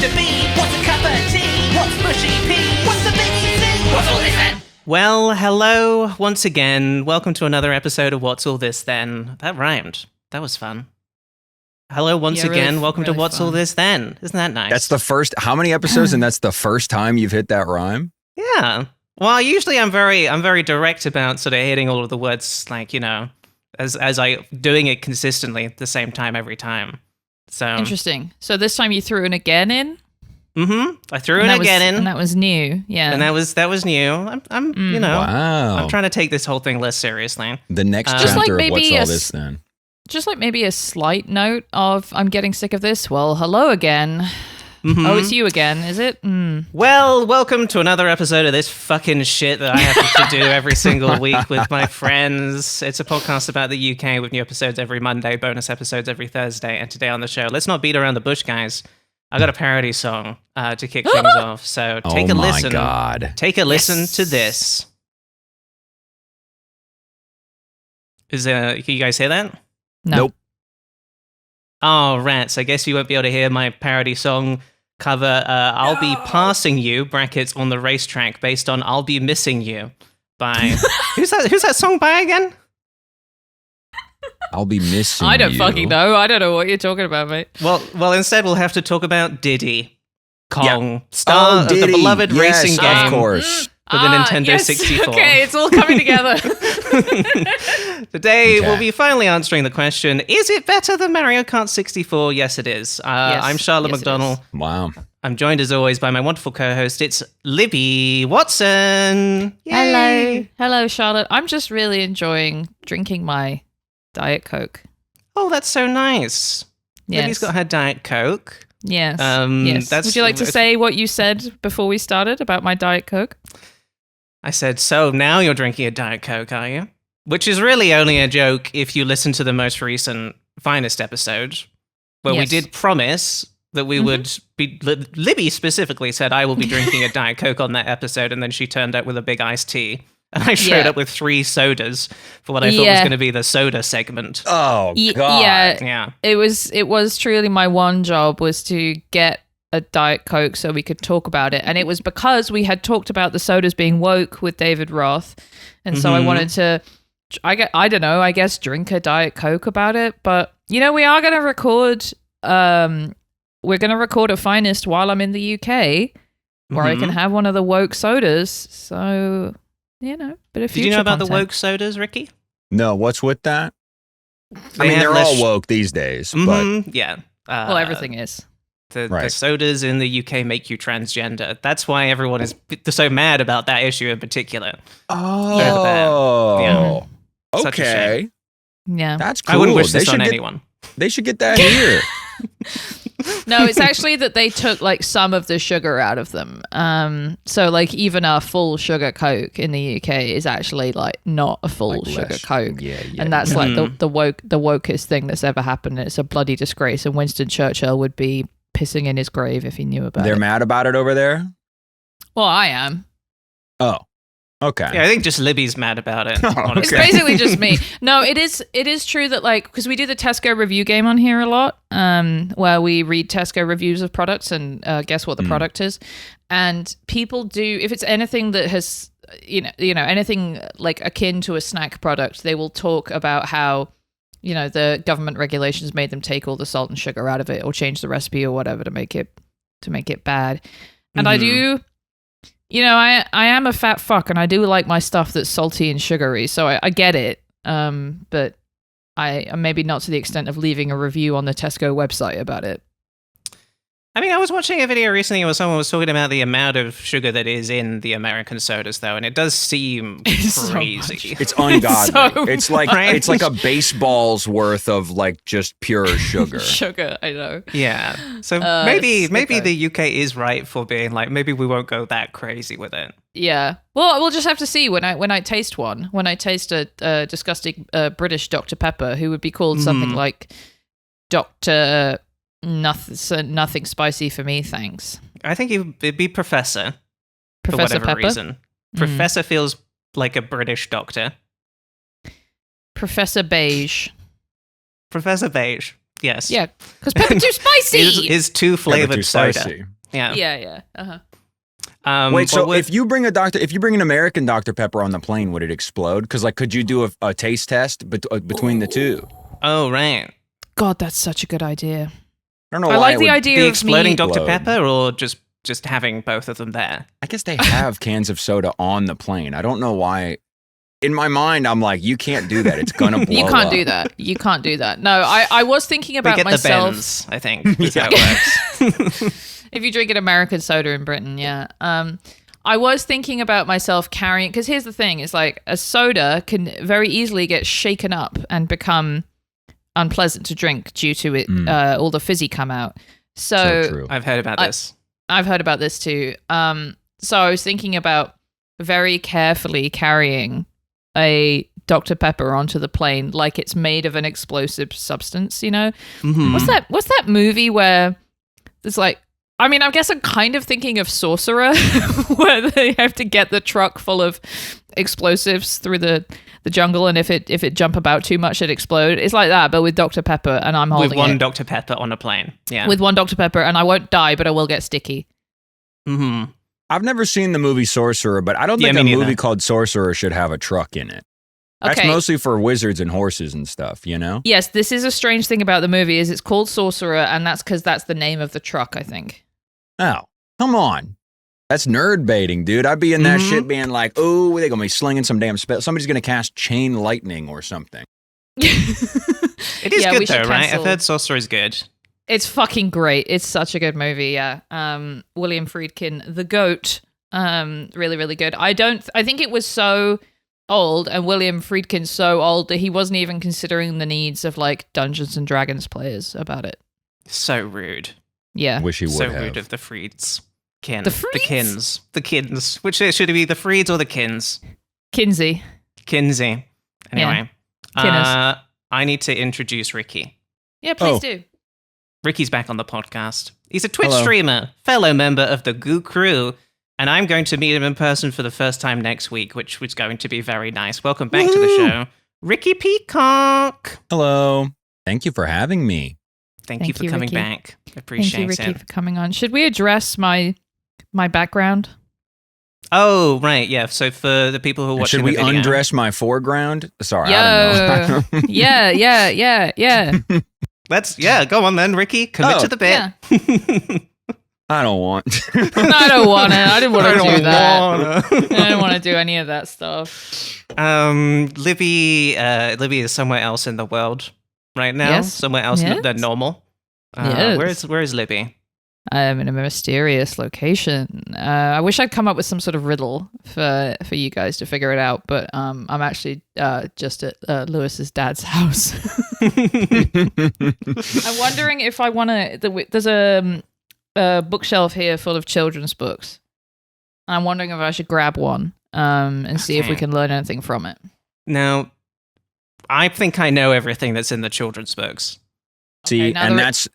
to be? What's a cup of tea? What's mushy pea? What's the biggie thing? What's all this then? Well, hello once again. Welcome to another episode of What's All This Then. That rhymed. That was fun. Hello once again. Welcome to What's All This Then. Isn't that nice? That's the first. How many episodes? And that's the first time you've hit that rhyme. Yeah. Well, usually I'm very direct about sort of hitting all of the words, like, you know, as I doing it consistently at the same time every time. So interesting. So this time you threw an again in. Mm-hmm. I threw an again in, and that was new. Yeah, and that was new. I'm you know, wow. I'm trying to take this whole thing less seriously. The next just chapter like of maybe What's All This Then. Just like maybe a slight note of I'm getting sick of this. Well, hello again. Mm-hmm. Oh, it's you again, is it? Well, welcome to another episode of this fucking shit that I have to do every single week with my friends. It's a podcast about the UK with new episodes every Monday, bonus episodes every Thursday, and today on the show, let's not beat around the bush, guys. I got a parody song to kick things off, so take a listen. Oh my God. Take a listen to this. Can you guys hear that? No. Nope. Oh, rats. I guess you won't be able to hear my parody song cover. I'll be passing you, brackets, on the racetrack based on I'll Be Missing You by... Who's that song by again? I'll be missing you. I don't fucking know. I don't know what you're talking about, mate. Well, instead we'll have to talk about Diddy Kong, star Oh, of the Diddy. beloved Yes, racing game. of course. For the Nintendo yes. 64. Okay, it's all coming together. Today, Okay. we'll be finally answering the question, is it better than Mario Kart 64? Yes, it is. Yes. I'm Charlotte Yes, it McDonnell. Wow. I'm joined, as always, by my wonderful co-host. It's Libby Watson. Yay. Hello, Charlotte. I'm just really enjoying drinking my Diet Coke. Oh, that's so nice. Yes. Libby's got her Diet Coke. Yes. Yes. Would you like to say what you said before we started about my Diet Coke? I said, so now you're drinking a Diet Coke, are you? Which is really only a joke if you listen to the most recent Finest episode, where we did promise that we would be... Libby specifically said, I will be drinking a Diet Coke on that episode, and then she turned up with a big iced tea. And I showed up with 3 sodas for what I thought was going to be the soda segment. Oh, God. Yeah. It was truly my one job was to get a Diet Coke so we could talk about it. And it was because we had talked about the sodas being woke with David Roth. And so I wanted to, I don't know, I guess drink a Diet Coke about it. But, you know, we are going to record, we're going to record a Finest while I'm in the UK where I can have one of the woke sodas. So... You know, but if Did you know about the woke sodas, Ricky? No, what's with that? They they're all woke these days. But yeah. Well, everything is. The sodas in the UK make you transgender. That's why everyone is so mad about that issue in particular. Oh. Yeah. Such a Okay. shame. Yeah. That's cool. I wouldn't wish this on anyone. They should get that here. No, it's actually that they took like some of the sugar out of them. So like even a full sugar Coke in the UK is actually like not a full Like sugar less. Coke. Yeah. And that's like the wokest thing that's ever happened. It's a bloody disgrace. And Winston Churchill would be pissing in his grave if he knew about They're it. mad about it over there? Well, I am. Oh. Okay. Yeah, I think just Libby's mad about it. It's basically just me. No, it is true that like, because we do the Tesco review game on here a lot, where we read Tesco reviews of products and guess what the product is. And people do, if it's anything that has, you know, anything like akin to a snack product, they will talk about how, you know, the government regulations made them take all the salt and sugar out of it or change the recipe or whatever to make it bad. And I do... You know, I am a fat fuck and I do like my stuff that's salty and sugary, so I get it. But I maybe not to the extent of leaving a review on the Tesco website about it. I mean, I was watching a video recently where someone was talking about the amount of sugar that is in the American sodas, though, and it does seem crazy. It's ungodly. It's It's like a baseball's worth of like just pure sugar. Sugar, I know. Yeah. So maybe okay. the UK is right for being like, maybe we won't go that crazy with it. Yeah. Well, we'll just have to see when I taste one. When I taste a disgusting British Dr. Pepper, who would be called something like Dr. Nothing spicy for me, thanks. I think it'd be Professor. Professor for whatever Pepper? reason. Professor feels like a British doctor. Professor Beige. Professor Beige. Yes. Yeah, because pepper too spicy. Is too flavored too soda. spicy. Yeah. Yeah. Uh-huh. Wait, so but if you bring an American Dr. Pepper on the plane, would it explode? Because like, could you do a taste test between the two? oh right, God, that's such a good idea. I don't know I why like it the would- idea the of exploding me. Dr Explode. Pepper, or just having both of them there. I guess they have cans of soda on the plane. I don't know why. In my mind, I'm like, you can't do that. It's gonna blow You can't up. do that. You can't do that. No, I was thinking We about get myself. the bends, I think. Is how it works. If you drink an American soda in Britain, yeah. I was thinking about myself carrying, because here's the thing, is like a soda can very easily get shaken up and become unpleasant to drink due to it, all the fizzy come out. So true. I've heard about this. I've heard about this too. So I was thinking about very carefully carrying a Dr. Pepper onto the plane like it's made of an explosive substance, you know? Mhm. What's that movie where there's like, I mean, I guess I'm kind of thinking of Sorcerer, where they have to get the truck full of explosives through the jungle, and if it jump about too much, it explode. It's like that, but with Dr. Pepper, and I'm holding With one it. Dr Pepper on a plane. Yeah. With one Dr. Pepper, and I won't die, but I will get sticky. Mm-hmm. I've never seen the movie Sorcerer, but I don't Yeah, think a me neither. movie called Sorcerer should have a truck in it. That's Okay. mostly for wizards and horses and stuff, you know? Yes, this is a strange thing about the movie, is it's called Sorcerer, and that's because that's the name of the truck, I think. Oh, come on. That's nerd baiting, dude. I'd be in that Mhm. shit being like, oh, they're going to be slinging some damn spell. Somebody's going to cast chain lightning or something. It is Yeah, we good should though, right? cancel- I've heard Sorcerer is good. It's fucking great. It's such a good movie, yeah. William Friedkin, the GOAT, really, really good. I think it was so old, and William Friedkin's so old that he wasn't even considering the needs of like Dungeons and Dragons players about it. So rude. Yeah. Wish he would So have. rude of the Freeds. The Freeds? The Kins. Which should it be, the Freeds or the Kins? Kinsey. Kinsey. Anyway. Kinners. I need to introduce Ricky. Yeah, please Oh. do. Ricky's back on the podcast. He's a Twitch Hello. streamer, fellow member of the Goo Crew, and I'm going to meet him in person for the first time next week, which was going to be very nice. Welcome back to the Woo! show, Ricky Peacock. Hello. Thank you for having me. Thank Thank you for you, coming Ricky. back. Thank Appreciate you, Ricky, it. for coming on. Should we address my background? Oh, right, yeah. So for the people who are And watching should we the video, undress my foreground? Sorry, I don't know. Yeah. go on then, Ricky. Commit Oh. to the bit. Yeah. I don't want. I don't want it. I didn't want to do that. wanna. I don't want to do any of that stuff. Libby is somewhere else in the world right now. Yes. Somewhere else Yes. than normal. Yes. Where is Libby? I'm in a mysterious location. I wish I'd come up with some sort of riddle for you guys to figure it out, but I'm actually just at Lewis's dad's house. I'm wondering if I want to. There's a bookshelf here full of children's books. I'm wondering if I should grab one and see if we Okay. can learn anything from it. Now, I think I know everything that's in the children's books. See, Okay, now and the-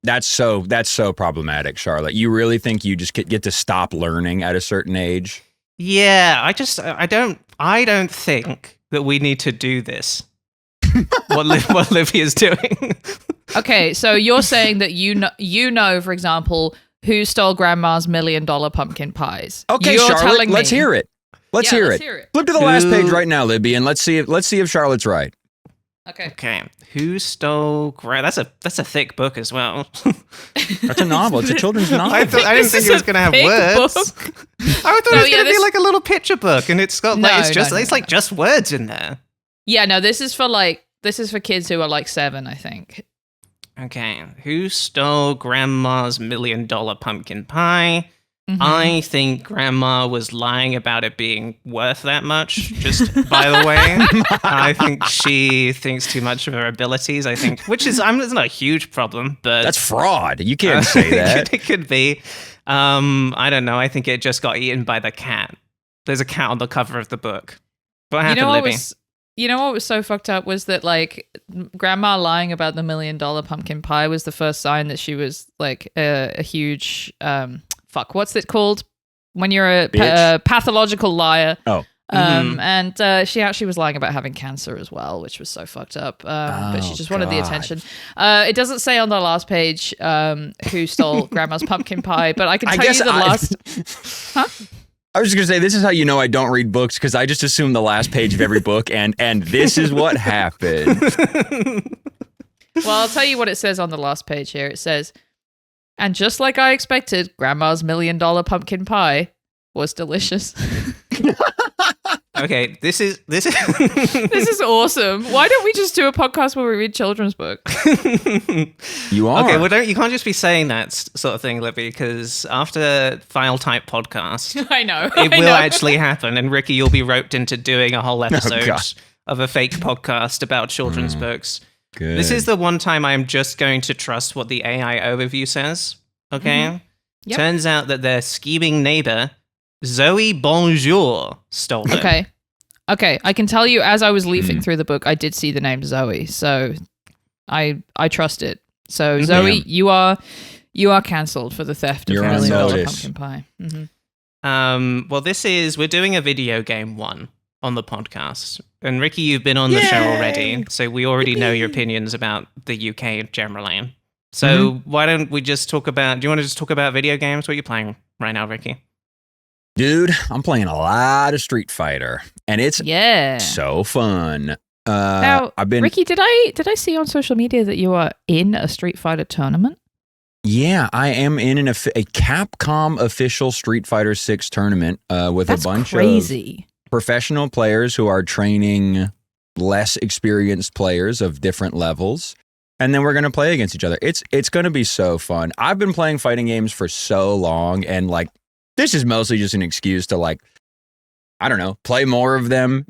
that's so problematic, Charlotte. You really think you just get to stop learning at a certain age? Yeah, I don't think that we need to do this. what Libby is doing. Okay, so you're saying that you know, for example, who stole Grandma's $1 million pumpkin pies. Okay, You're Charlotte, telling let's me- hear it. Let's Yeah, hear let's it. hear it. Flip to the last page Who- right now, Libby, and let's see if Charlotte's right. Okay. Okay, who stole? That's a thick book as well. That's a novel. It's a children's novel. I didn't This think is it was a going to have big words. book. I thought No, it was yeah, going to be this- like a little picture book, and it's got No, like it's no, like just words in there. Yeah, no, this is for kids who are like 7, I think. Okay, who stole Grandma's $1 million pumpkin pie? Mhm. I think Grandma was lying about it being worth that much. Just by the way, I think she thinks too much of her abilities. I think, it's not a huge problem, but That's fraud. You can't say that. it could be. I don't know. I think it just got eaten by the cat. There's a cat on the cover of the book. What happened, Libby? You know what was so fucked up was that like Grandma lying about the $1 million pumpkin pie was the first sign that she was like a huge what's it called when you're a Bitch? pathological liar. Oh. And she actually was lying about having cancer as well, which was so fucked up. But she just wanted the attention. It doesn't say on the last page who stole Grandma's pumpkin pie, but I can tell you the last. Huh? I was just gonna say, this is how you know I don't read books, because I just assume the last page of every book, and this is what happened. Well, I'll tell you what it says on the last page here. It says, and just like I expected, Grandma's $1 million pumpkin pie was delicious. Okay, this is This is awesome. Why don't we just do a podcast where we read children's books? You are. Okay, well, you can't just be saying that sort of thing, Libby, because after File Type Podcast, I know. it will actually happen, and Ricky, you'll be roped into doing a whole episode God. of a fake podcast about children's books. Good. This is the one time I'm just going to trust what the AI overview says, okay? Yep. Turns out that their scheming neighbor, Zoe Bonjour, stole it. Okay, I can tell you, as I was leafing through the book, I did see the name Zoe, so I trust it. So Zoe, you are cancelled for the theft of You're $1 on million notice. pumpkin pie. Well, we're doing a video game one on the podcast. And Ricky, you've been on the show already, so we already know your opinions about the UK generally. So why don't we just talk about, do you want to just talk about video games? What are you playing right now, Ricky? Dude, I'm playing a lot of Street Fighter, and it's so fun. Now, Ricky, did I see on social media that you are in a Street Fighter tournament? Yeah, I am in a Capcom official Street Fighter 6 tournament with a bunch of professional players who are training less experienced players of different levels. And then we're going to play against each other. It's going to be so fun. I've been playing fighting games for so long, and like, this is mostly just an excuse to, like, I don't know, play more of them,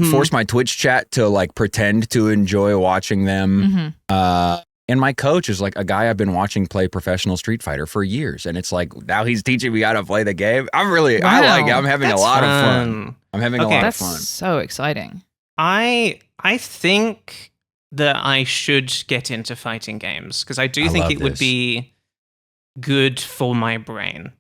force my Twitch chat to like pretend to enjoy watching them. And my coach is like a guy I've been watching play professional Street Fighter for years. And it's like, now he's teaching me how to play the game. I like it. I'm having a lot of fun. I'm having a lot of fun. That's so exciting. I think that I should get into fighting games, because I do think it would be good for my brain.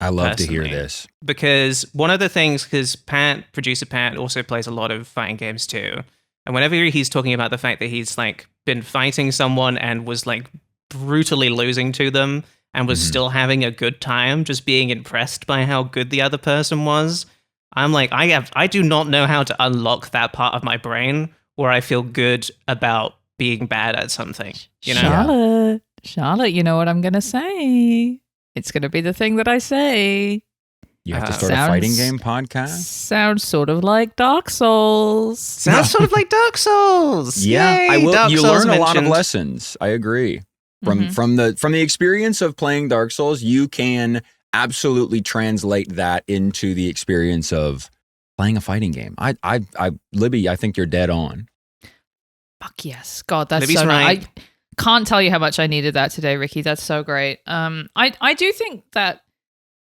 I love to hear this. Because one of the things, because producer Pat also plays a lot of fighting games too. And whenever he's talking about the fact that he's like been fighting someone and was like brutally losing to them and was still having a good time, just being impressed by how good the other person was, I'm like, I do not know how to unlock that part of my brain where I feel good about being bad at something. You know? Charlotte, you know what I'm going to say? It's going to be the thing that I say. You have to start a fighting game podcast? Sounds sort of like Dark Souls. Sounds sort of like Dark Souls. Yeah, Yay, I will. Dark You Souls learn a lot of mentioned. lessons. I agree. From the experience of playing Dark Souls, you can absolutely translate that into the experience of playing a fighting game. Libby, I think you're dead on. Fuck yes. God, that's Libby's so right. nice. I can't tell you how much I needed that today, Ricky. That's so great. I do think that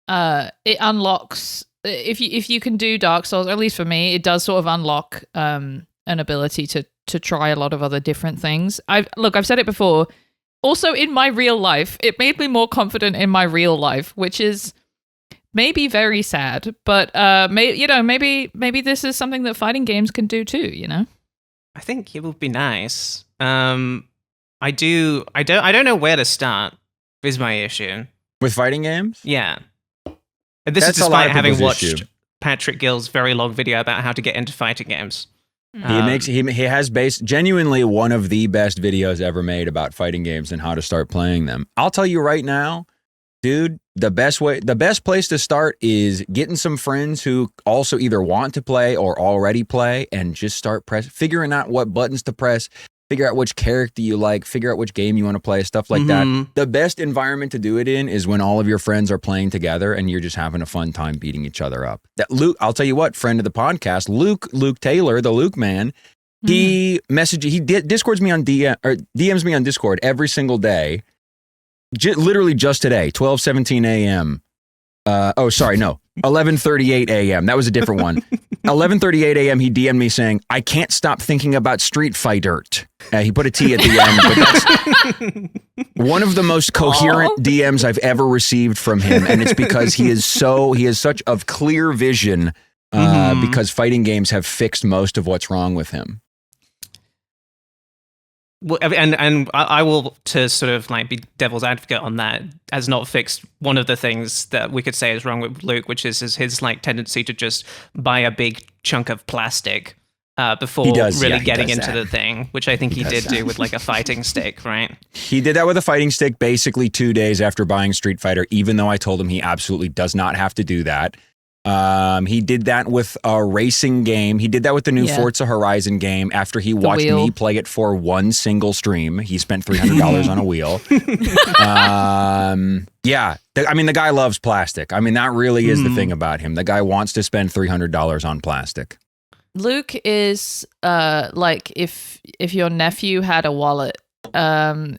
it unlocks, if you can do Dark Souls, at least for me, it does sort of unlock an ability to try a lot of other different things. I've said it before. Also, in my real life, it made me more confident in my real life, which is maybe very sad. But maybe this is something that fighting games can do too. You know, I think it would be nice. I don't know where to start. Is my issue With fighting games? Yeah. And this That's is a lot despite of having people's watched issue. Patrick Gill's very long video about how to get into fighting games. He has genuinely one of the best videos ever made about fighting games and how to start playing them. I'll tell you right now, dude, the best place to start is getting some friends who also either want to play or already play, and just start figuring out what buttons to press, figure out which character you like, figure out which game you want to play, stuff like that. The best environment to do it in is when all of your friends are playing together and you're just having a fun time beating each other up. That Luke, I'll tell you what, friend of the podcast, Luke Taylor, the Luke man, he Discords me on DMs me on Discord every single day. Literally just today, 12:17 a.m. 11:38 a.m. That was a different one. 11:38 a.m. He DM'd me saying, "I can't stop thinking about Street Fighter." He put a T at the end, but that's one of the most coherent DMs I've ever received from him, and it's because he has such of clear vision because fighting games have fixed most of what's wrong with him. Well, and I will, to sort of like be devil's advocate on that, has not fixed one of the things that we could say is wrong with Luke, which is his like tendency to just buy a big chunk of plastic before really getting into the thing, which I think he did do with like a fighting stick, right? He did that with a fighting stick basically 2 days after buying Street Fighter, even though I told him he absolutely does not have to do that. He did that with a racing game. He did that with the new Forza Horizon game after he watched me play it for one single stream. He spent $300 on a wheel. I mean, the guy loves plastic. I mean, that really is the thing about him. The guy wants to spend $300 on plastic. Luke is like if your nephew had a wallet.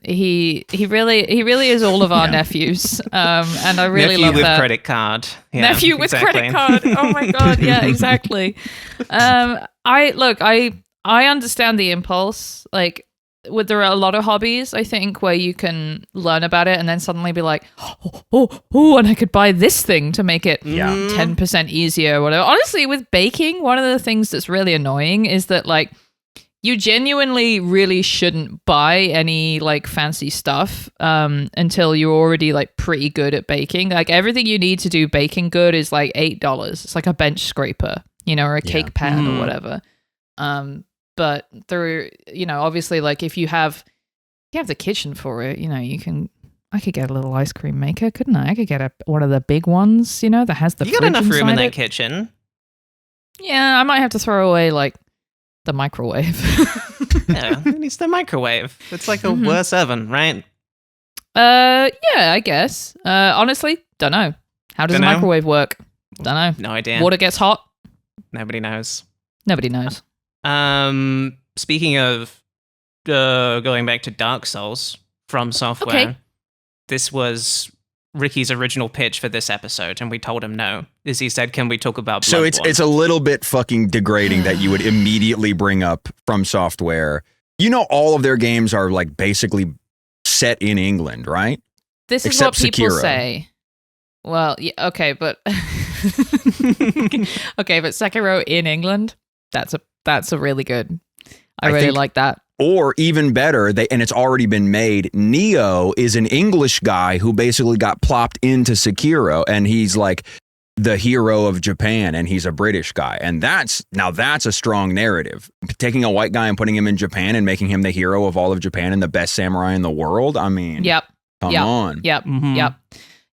He really is all of our nephews. And I really nephew love with that. credit card. Yeah, nephew with credit card. Oh my god, yeah, exactly. I understand the impulse. Like, there are a lot of hobbies, I think, where you can learn about it and then suddenly be like, oh, and I could buy this thing to make it 10% easier or whatever. Honestly, with baking, one of the things that's really annoying is that, like, you genuinely really shouldn't buy any like fancy stuff until you're already like pretty good at baking. Like, everything you need to do baking good is like $8. It's like a bench scraper, or a cake pan or whatever. But there, obviously, like if you have the kitchen for it, I could get a little ice cream maker, couldn't I? I could get one of the big ones, that has the. You got enough room in that kitchen. Yeah, I might have to throw away like the microwave. Yeah, it needs the microwave. It's like a worse oven, right? Yeah, I guess. Honestly, don't know. How does a microwave work? Don't know. No idea. Water gets hot? Nobody knows. Nobody knows. Speaking of going back to Dark Souls from Software, this was Ricky's original pitch for this episode, and we told him no. As he said, can we talk about Bloodborne? So it's a little bit fucking degrading that you would immediately bring up From Software. All of their games are like basically set in England, right? This is Except what people Sekiro. say. Well, yeah, okay, but Sekiro in England, that's a really good. I really like that. Or even better, and it's already been made, Neo is an English guy who basically got plopped into Sekiro, and he's like the hero of Japan, and he's a British guy. And that's a strong narrative. Taking a white guy and putting him in Japan and making him the hero of all of Japan and the best samurai in the world. I mean, come on. Yep.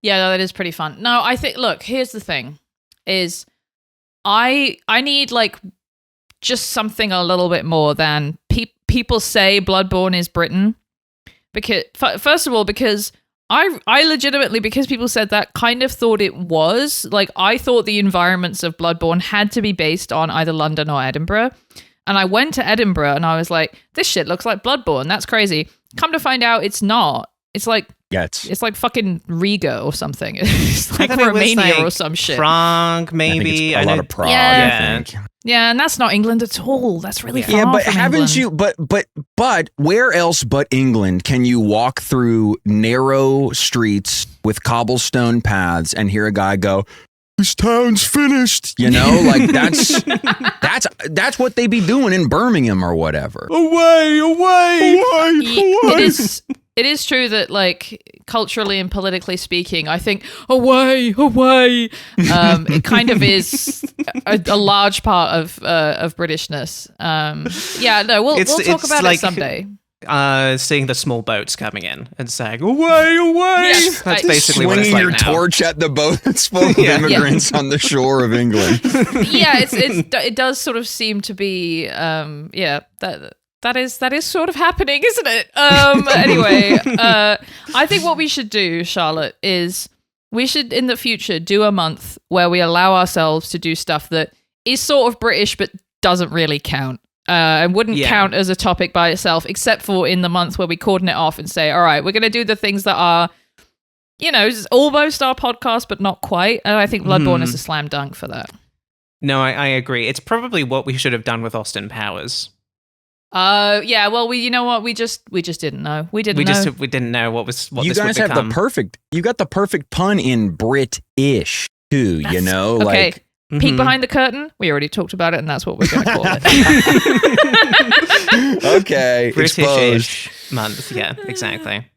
Yeah, no, that is pretty fun. No, I think, look, here's the thing, is I need like just something a little bit more than people say Bloodborne is Britain, because first of all, because I legitimately, because people said that, kind of thought it was. Like, I thought the environments of Bloodborne had to be based on either London or Edinburgh, and I went to Edinburgh and I was like, this shit looks like Bloodborne. That's crazy. Come to find out, it's not. It's like it's like fucking Riga or something. It's like Romania or some shit. Prague, maybe. I think it's a lot of Prague. Yeah. I think. Yeah, and that's not England at all. That's really far. Yeah, but from haven't England. you? But where else but England can you walk through narrow streets with cobblestone paths and hear a guy go, "This town's finished"? Like that's what they be doing in Birmingham or whatever. Away. It is true that, like, culturally and politically speaking, I think away. It kind of is a large part of Britishness. We'll talk about it someday. Seeing the small boats coming in and saying away. Yes, That's basically what it's swinging like your now. torch at the boat that's full of immigrants on the shore of England. Yeah, it does sort of seem to be that is sort of happening, isn't it? Anyway, I think what we should do, Charlotte, is we should in the future do a month where we allow ourselves to do stuff that is sort of British but doesn't really count. And wouldn't count as a topic by itself, except for in the month where we cordon it off and say, all right, we're going to do the things that are, almost our podcast, but not quite. And I think Bloodborne is a slam dunk for that. No, I agree. It's probably what we should have done with Austin Powers. Yeah. Well, we just didn't know. We didn't know what you this guys would have become. you got the perfect pun in British too. Okay. Like Peek behind the curtain. We already talked about it, and that's what we're going to call it. Okay, British-ish month. Yeah, exactly.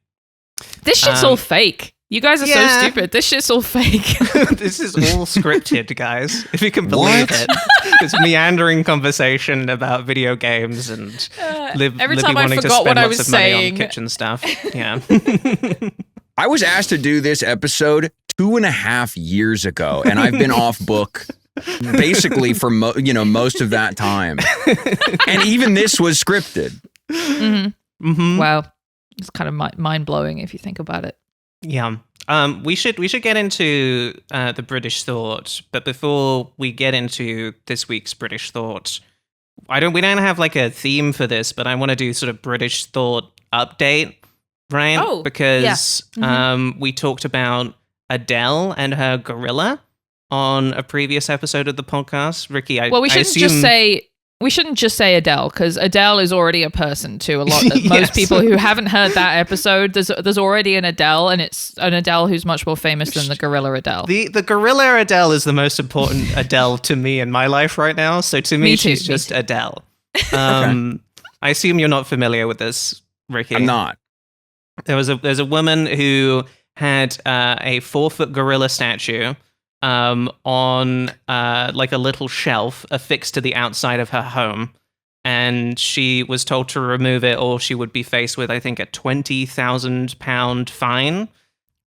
This shit's all fake. You guys are so stupid. This shit's all fake. This is all scripted, guys. If you can believe it. It's meandering conversation about video games and every Libby time I wanting to forgot spend what I lots was of money saying. on kitchen stuff. Yeah. I was asked to do this episode 2.5 years ago, and I've been off book basically for most of that time. And even this was scripted. Wow. It's kind of mind blowing if you think about it. Yeah. We should get into the British thought, but before we get into this week's British thought, we don't have like a theme for this, but I want to do sort of British thought update, right? Oh, because we talked about Adele and her gorilla on a previous episode of the podcast. Ricky, we shouldn't just say Adele, because Adele is already a person to a lot of most people who haven't heard that episode. There's already an Adele, and it's an Adele who's much more famous than the gorilla Adele. The gorilla Adele is the most important Adele to me in my life right now. So to me, she's just Adele. I assume you're not familiar with this, Ricky. I'm not. There's a woman who had a 4-foot gorilla statue on like a little shelf affixed to the outside of her home, and she was told to remove it or she would be faced with, I think, a £20,000 fine.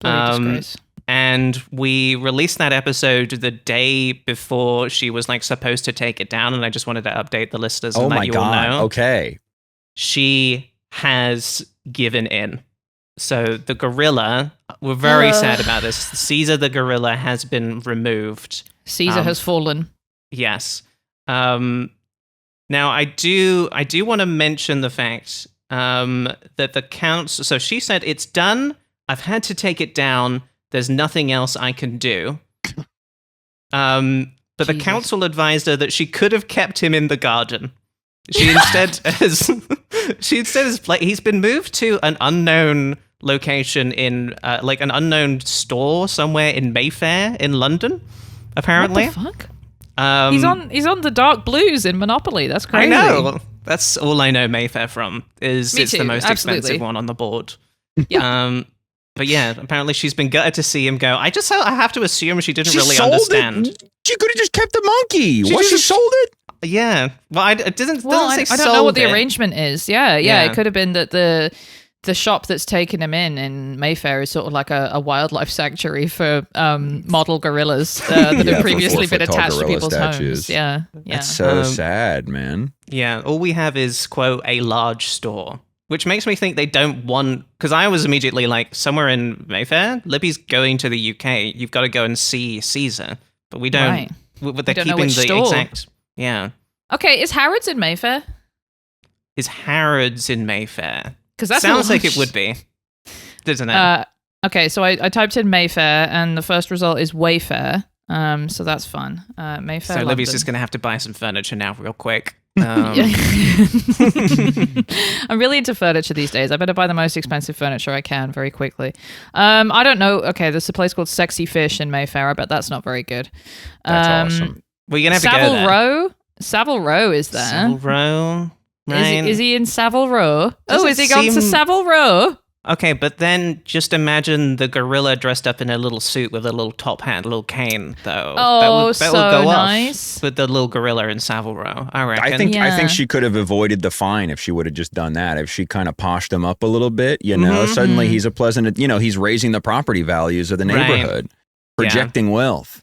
Disgrace. And we released that episode the day before she was like supposed to take it down, and I just wanted to update the listeners and let you all know. Okay. She has given in. So the gorilla, we're very sad about this. Caesar the gorilla has been removed. Caesar has fallen. Yes. Now I do want to mention the fact that the council. So she said it's done. I've had to take it down. There's nothing else I can do. But the council advised her that she could have kept him in the garden. She instead has. He's been moved to an unknown location in like an unknown store somewhere in Mayfair in London, apparently. What the fuck? He's on the dark blues in Monopoly. That's crazy. I know. That's all I know Mayfair from. It's the most expensive one on the board. Yeah. But yeah, apparently she's been gutted to see him go. I have to assume she didn't really understand. She could have just kept the monkey. She sold it? Yeah. Well, I don't I don't know what the arrangement is. Yeah. It could have been that the shop that's taken him in Mayfair is sort of like a wildlife sanctuary for model gorillas that have previously been attached to people's homes. Yeah. That's so sad, man. Yeah. All we have is, quote, a large store, which makes me think they don't want, because I was immediately like, somewhere in Mayfair, Libby's going to the UK. You've got to go and see Caesar. But we don't. Right. But they're don't know keeping which the store. exact. Yeah. Okay, is Harrods in Mayfair? Is Harrods in Mayfair? Because that sounds like it would be, doesn't it? Okay, so I typed in Mayfair, and the first result is Wayfair. So that's fun. Mayfair. So London. Libby's just going to have to buy some furniture now, real quick. I'm really into furniture these days. I better buy the most expensive furniture I can very quickly. I don't know. Okay, there's a place called Sexy Fish in Mayfair. I bet that's not very good. That's awesome. Well, you're going to have to go there. Savile Row is there. Savile Row. Right. Is he in Savile Row? Does is he gone to Savile Row? Okay, but then just imagine the gorilla dressed up in a little suit with a little top hat, a little cane, though. Oh, that would go nice. off with the little gorilla in Savile Row, I reckon. I think she could have avoided the fine if she would have just done that. If she kind of poshed him up a little bit, suddenly he's a pleasant, he's raising the property values of the neighborhood, projecting wealth.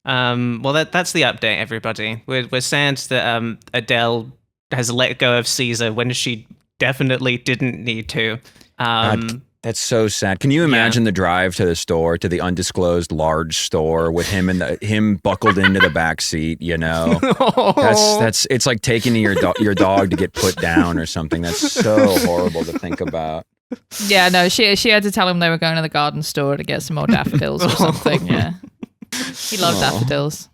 Well, that's the update, everybody. We're sad that Adele has let go of Caesar when she definitely didn't need to. God, that's so sad. Can you imagine the drive to the store, to the undisclosed large store, with him buckled into the back seat? That's it's like taking your dog to get put down or something. That's so horrible to think about. Yeah, no, she had to tell him they were going to the garden store to get some more daffodils or something. Yeah, he loved daffodils.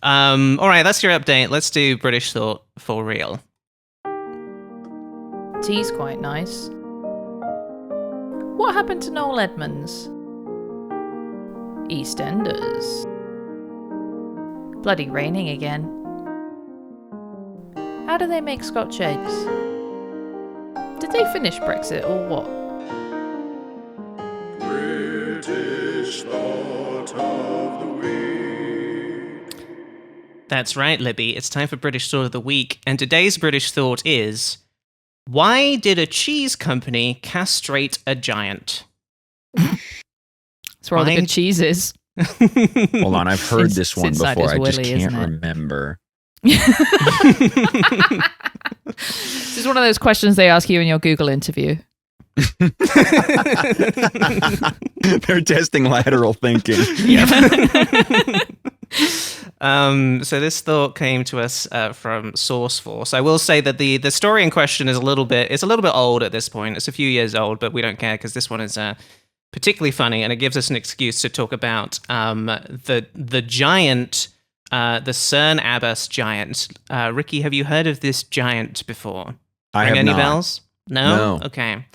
All right, that's your update. Let's do British thought for real. Tea's quite nice. What happened to Noel Edmonds? EastEnders. Bloody raining again. How do they make Scotch eggs? Did they finish Brexit or what? British Thought of the Week. That's right, Libby. It's time for British Thought of the Week. And today's British Thought is, why did a cheese company castrate a giant? That's where all the good cheese is. Hold on, I've heard this one inside before. his I just willy, can't isn't it? remember. This is one of those questions they ask you in your Google interview. They're testing lateral thinking. So this thought came to us from Sourceforce. I will say that the story in question is a little bit old at this point. It's a few years old, but we don't care because this one is particularly funny, and it gives us an excuse to talk about the giant, the Cerne Abbas giant. Ricky, have you heard of this giant before? I Ring have any not. bells? No? No. Okay.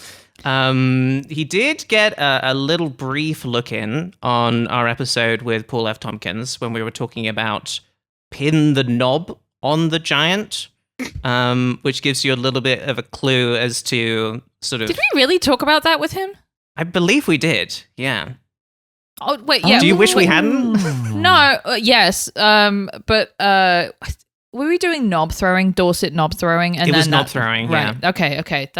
He did get a little brief look in on our episode with Paul F. Tompkins when we were talking about pin the knob on the giant, which gives you a little bit of a clue as to sort of... Did we really talk about that with him? I believe we did, yeah. Oh, wait, yeah. Do you wish we hadn't? No, yes. But were we doing knob throwing, Dorset knob throwing? And It was then knob throwing, right. yeah. Okay.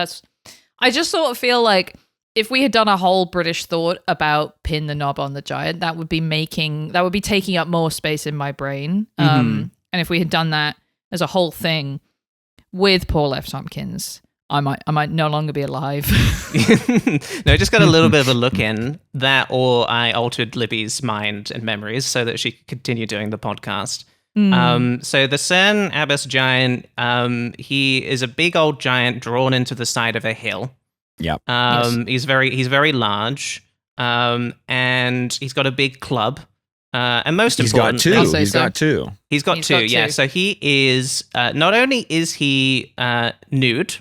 I just sort of feel like if we had done a whole British thought about pin the knob on the giant, that would be taking up more space in my brain. And if we had done that as a whole thing with Paul F. Tompkins, I might no longer be alive. No, I just got a little bit of a look in that, or I altered Libby's mind and memories so that she could continue doing the podcast. So the Cerne Abbas giant, he is a big old giant drawn into the side of a hill. Yep. Yes. He's very large, and he's got a big club. And most He's got importantly, two. I'll say He's so. got two. He's got two. Yeah. So he is not only is he nude,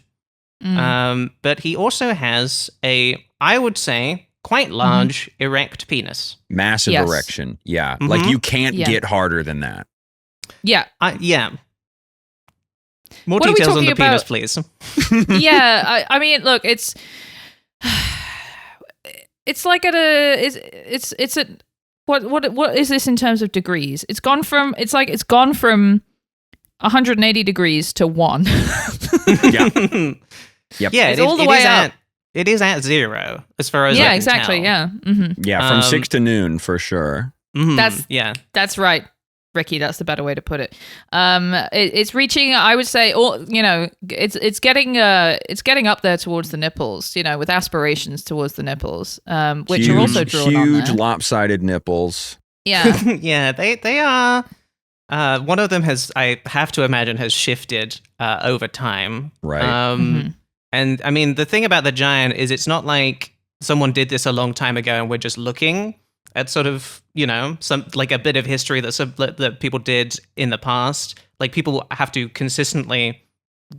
but he also has I would say, quite large erect penis. Massive Yes. erection. Yeah. Like you can't Yeah. get harder than that. Yeah. Yeah. More What are we details on the talking penis, about? please. Yeah, I mean, look, it's like it's at what is this in terms of degrees? It's gone from 180 degrees to 1. Yeah. Yep. Yeah, It's all the way up. It is at 0 as far as I Yeah, can exactly. tell. Yeah. Yeah, from 6 to noon for sure. Yeah. That's right, Ricky. That's the better way to put it. It's reaching. I would say, it's getting up there towards the nipples. With aspirations towards the nipples, which are also drawn on huge there. lopsided nipples. Yeah. Yeah, they are. One of them I have to imagine, has shifted over time. Right. And I mean, the thing about the giant is it's not like someone did this a long time ago and we're just looking at sort of, some like a bit of history that people did in the past. Like people have to consistently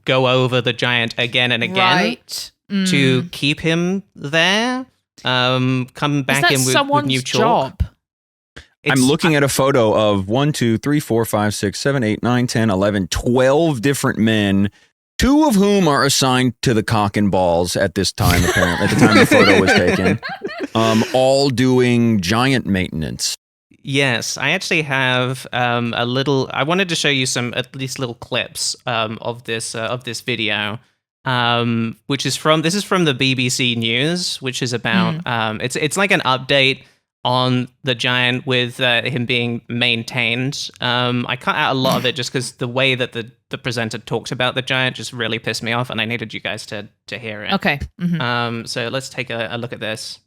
go over the giant again and again Right. to keep him there. Come back in with someone's new chalk. job? I'm looking at a photo of 1, 2, 3, 4, 5, 6, 7, 8, 9, 10, 11, 12 different men, 2 of whom are assigned to the cock and balls at this time, apparently, at the time the photo was taken, all doing giant maintenance. Yes, I actually have a little. I wanted to show you some at least little clips of this video, which is from the BBC News, which is about it's like an update on the giant with him being maintained. I cut out a lot of it just because the way that the presenter talked about the giant just really pissed me off, and I needed you guys to hear it. Okay. So let's take a look at this.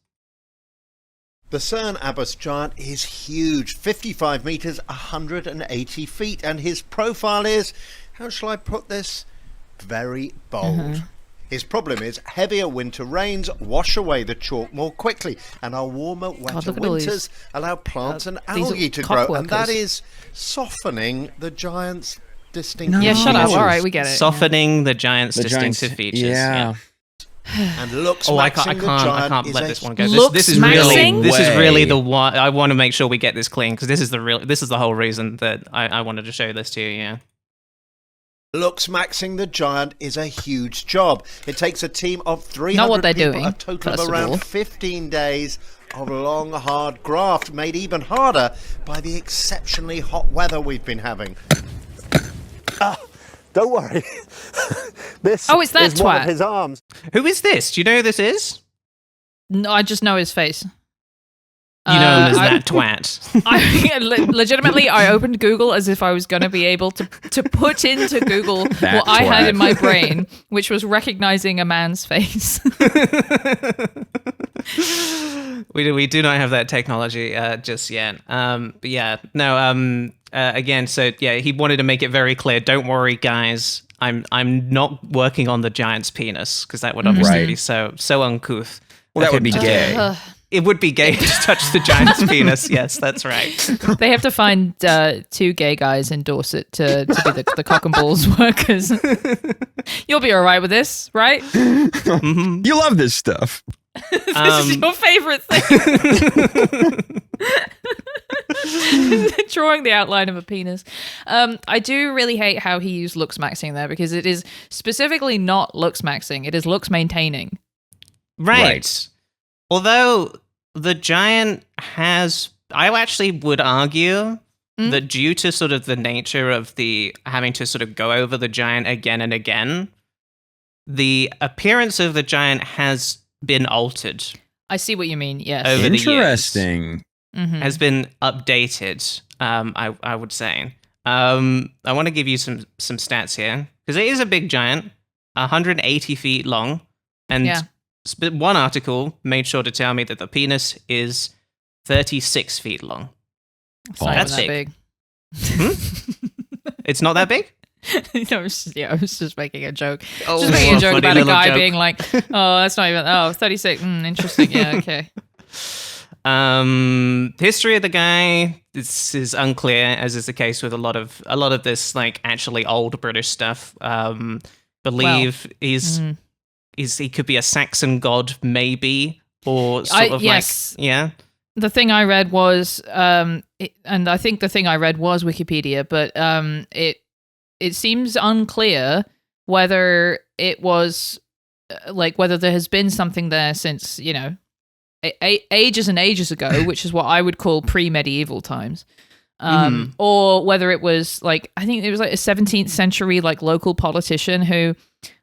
The Cerne Abbas giant is huge, 55 metres, 180 feet, and his profile is, how shall I put this, very bold. His problem is heavier winter rains wash away the chalk more quickly, and our warmer, wetter look at all these- winters allow plants and these are algae to cock grow, and that workers. is softening the giant's distinctive No. Yeah, shut up. features. All right, we get it. Softening the giant's The distinctive giant's- features. Yeah. And looks I maxing the can't giant is let a this one go. Looks This is maxing? really the one. I want to make sure we get this clean because this is the whole reason that I wanted to show this to you. Yeah. Looks maxing the giant is a huge job. It takes a team of 300 Not what they're people, doing, a total first of of all. around 15 days of long, hard graft, made even harder by the exceptionally hot weather we've been having. Don't worry. This it's that is one twat. of his arms. Who is this? Do you know who this is? No, I just know his face. You know him as I- that twat. Legitimately, I opened Google as if I was going to be able to put into Google That what I had twat. in my brain, which was recognizing a man's face. We do not have that technology just yet. But yeah, no. Again, so yeah, he wanted to make it very clear. Don't worry, guys. I'm not working on the giant's penis because that would obviously Right. be so uncouth. Well, that would be him to gay. do. It would be gay to touch the giant's penis. Yes, that's right. They have to find two gay guys endorse it to be the cock and balls workers. You'll be all right with this, right? You love this stuff. This is your favorite thing. Drawing the outline of a penis. I do really hate how he used looks maxing there because it is specifically not looks maxing. It is looks maintaining. Right. Although the giant has, I actually would argue that due to sort of the nature of the having to sort of go over the giant again and again, the appearance of the giant has been altered. I see what you mean. Yes. Over the years. Interesting. Has been updated. I would say. I want to give you some stats here because it is a big giant, 180 feet long, and Yeah. one article made sure to tell me that the penis is 36 feet long. It's not That's even that big. It's not that big. I was just making a joke. Oh, Just making a joke funny about a little guy joke. being like, oh, that's not even, 36. Interesting. Yeah, okay. History of the guy. This is unclear, as is the case with a lot of this like actually old British stuff. Believe he could be a Saxon god, maybe, or sort of yes. like yeah. The thing I read was, and I think the thing I read was Wikipedia, but it seems unclear whether it was whether there has been something there since ages and ages ago, which is what I would call pre-medieval times, or whether it was I think it was a 17th century local politician who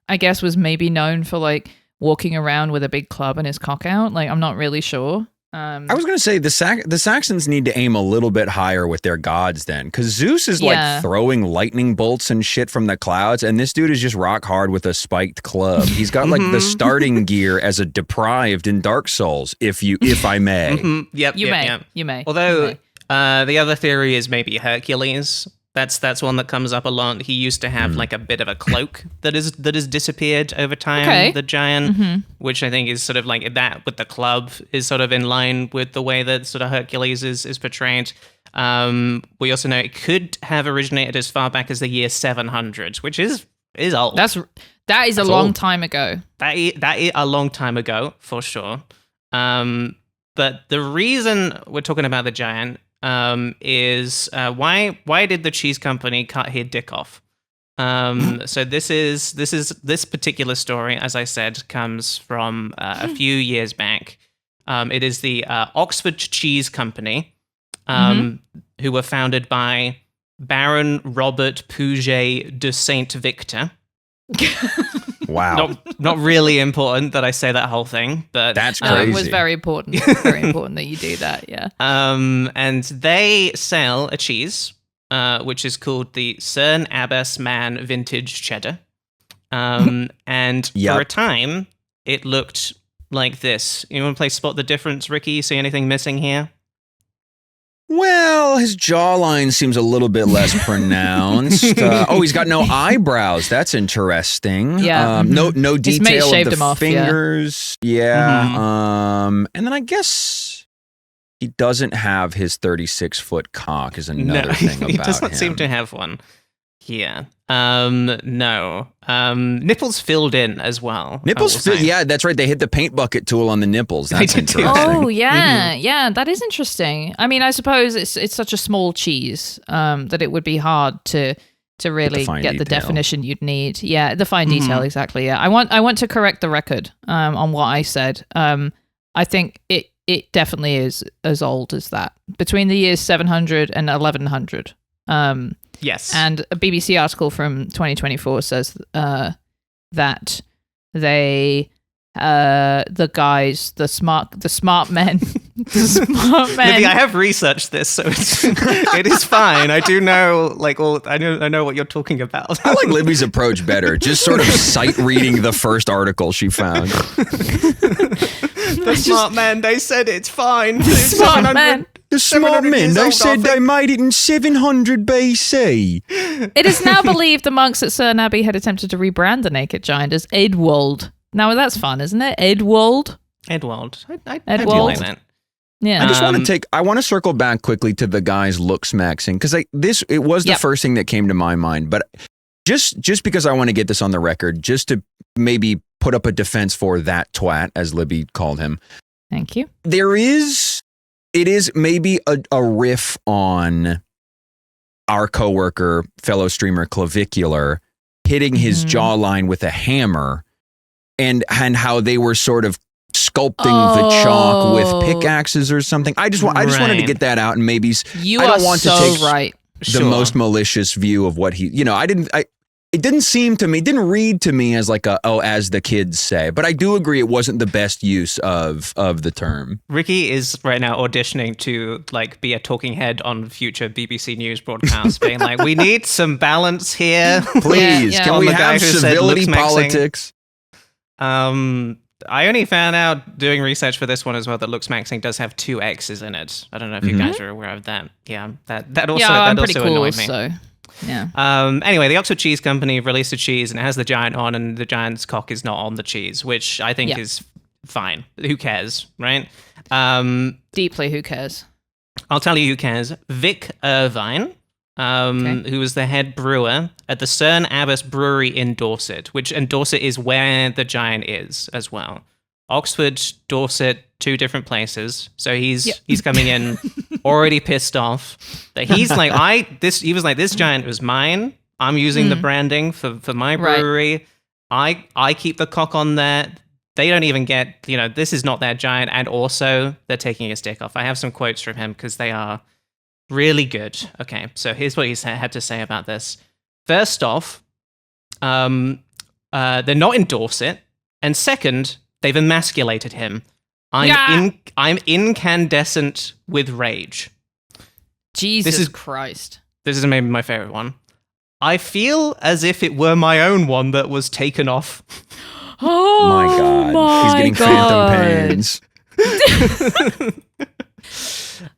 I guess was maybe known for walking around with a big club and his cock out. I'm not really sure. I was going to say the Saxons need to aim a little bit higher with their gods then, because Zeus is throwing lightning bolts and shit from the clouds, and this dude is just rock hard with a spiked club. He's got the starting gear as a deprived in Dark Souls, if I may. Yep, You yep. may. Although You may. the other theory is maybe Hercules. That's one that comes up a lot. He used to have a bit of a cloak that has disappeared over time. Okay. The giant, which I think is sort of that with the club is sort of in line with the way that sort of Hercules is portrayed. We also know it could have originated as far back as the year 700, which is old. That is a long time ago. That is a long time ago for sure. But the reason we're talking about the giant is why did the cheese company cut his dick off? So this particular story, as I said, comes from a few years back. It is the Oxford Cheese Company, who were founded by Baron Robert Puget de Saint Victor. Wow. Not really important that I say that whole thing, but That's It crazy. was very important. Very important that you do that. Yeah. and they sell a cheese, which is called the Cerne Abbas Man Vintage Cheddar. And for a time, it looked like this. You want to play Spot the Difference, Ricky? See anything missing here? Well, his jawline seems a little bit less pronounced. He's got no eyebrows. That's interesting. Yeah. No His mate detail shaved of him the off, yeah. fingers. Yeah. And then I guess he doesn't have his 36-foot cock is another thing about he doesn't him. seem to have one. Yeah. No. Nipples filled in as well. Yeah, that's right. They hit the paint bucket tool on the nipples. That's They did do interesting. that. Oh yeah, yeah, that is interesting. I mean, I suppose it's such a small cheese that it would be hard to really fine get the detail. definition you'd need. Yeah, the fine detail, exactly. Yeah, I want to correct the record on what I said. I think it definitely is as old as that, between the years 700 and 1100. Yes. And a BBC article from 2024 says that they, the guys, the smart men, the smart men. Libby, I have researched this, so it is fine. I do know, I know what you're talking about. I like Libby's approach better. Just sort of sight reading the first article she found. The smart men, they said it's fine. Smart men. The smart 700 men, years they old, said I they think. made it in 700 BC. It is now believed the monks at Cerne Abbey had attempted to rebrand the naked giant as Edwold. Now that's fun, isn't it? Edwold. Edwald. I do Edwald. like that. Yeah. I just want to I want to circle back quickly to the guy's looks maxing, because it was the Yep. first thing that came to my mind, but just because I want to get this on the record, just to maybe put up a defense for that twat, as Libby called him. Thank you. It is maybe a riff on our coworker, fellow streamer Clavicular, hitting his jawline with a hammer, and how they were sort of sculpting the chalk with pickaxes or something. I just wanted to Right. get that out, and maybe You I are don't want so to take right. the most malicious view of what he. It didn't seem to me, didn't read to me as as the kids say, but I do agree it wasn't the best use of the term. Ricky is right now auditioning to be a talking head on future BBC News broadcasts, being like, "We need some balance here." Please, yeah. can On we the guy have who said civility looks maxing. politics? I only found out doing research for this one as well that looks maxing does have 2 X's in it. I don't know if you guys are aware of that. Yeah, that also Yeah, I'm that pretty also cool. annoyed me. So, yeah. Anyway, the Oxford Cheese Company released a cheese and it has the giant on, and the giant's cock is not on the cheese, which I think Yeah. is fine. Who cares, right? Deeply, who cares? I'll tell you who cares. Vic Irvine, who was the head brewer at the Cerne Abbas Brewery in Dorset, and Dorset is where the giant is as well. Oxford, Dorset, 2 different places. So he's coming in already pissed off that he's like, this giant was mine. I'm using the branding for my brewery. Right. I keep the cock on there. They don't even get, this is not their giant. And also they're taking his dick off. I have some quotes from him because they are really good. Okay. So here's what he had to say about this. First off, they're not in Dorset. And second, they've emasculated him. I'm incandescent with rage. Jesus Christ. This is maybe my favorite one. I feel as if it were my own one that was taken off. Oh My God, he's getting phantom pains.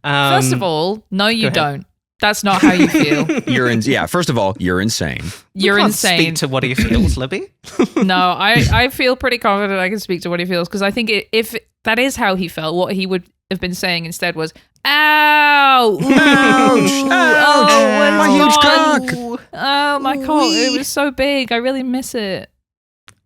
First of all, no, you don't. That's not how you feel. First of all, you're insane. You're Can't insane. Speak to what he feels, Libby. No, I feel pretty confident I can speak to what he feels, because I think if that is how he felt, what he would have been saying instead was, ow, ooh, Ouch, oh, my where's huge mine? cock. Oh, my cock, it was so big. I really miss it.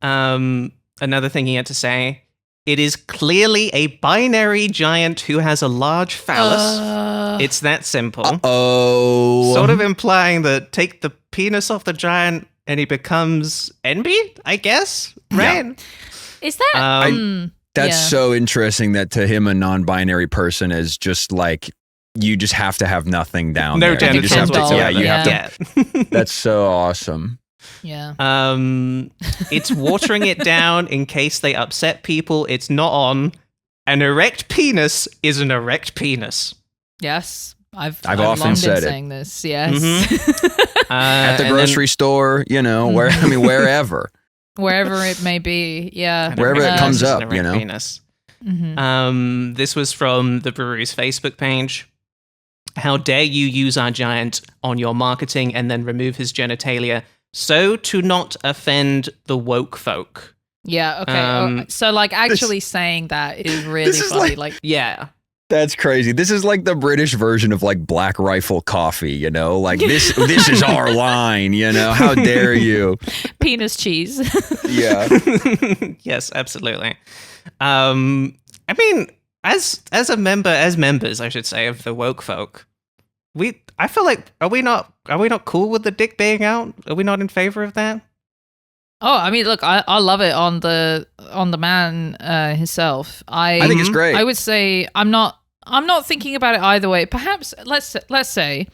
Another thing he had to say, it is clearly a binary giant who has a large phallus. It's that simple. Oh. Sort of implying that take the penis off the giant and he becomes envy, I guess, right? Is that... That's yeah. so interesting that to him, a non-binary person is just like, you just have to have nothing down No there. You just have to, genitals you have to. Yeah. That's so awesome. Yeah. It's watering it down in case they upset people. It's not on. An erect penis is an erect penis. Yes. I've often long said been it. saying this. Yes. At the And grocery store, wherever. Wherever it may be. Yeah. then Wherever it comes is an up, erect you know? Penis. Mhm. This was from the brewery's Facebook page. How dare you use our giant on your marketing and then remove his genitalia so to not offend the woke folk. Yeah. Okay. So, actually saying that is really this is funny. like- Yeah. That's crazy. This is like the British version of like Black Rifle coffee, you know? Like this is our line, you know? How dare you? Penis cheese. Yeah. Yes, absolutely. I mean, as members, I should say, of the woke folk, I feel like are we not cool with the dick being out? Are we not in favor of that? Oh, I mean, look, I love it on the man himself. I think it's great. I would say I'm not thinking about it either way. Perhaps let's say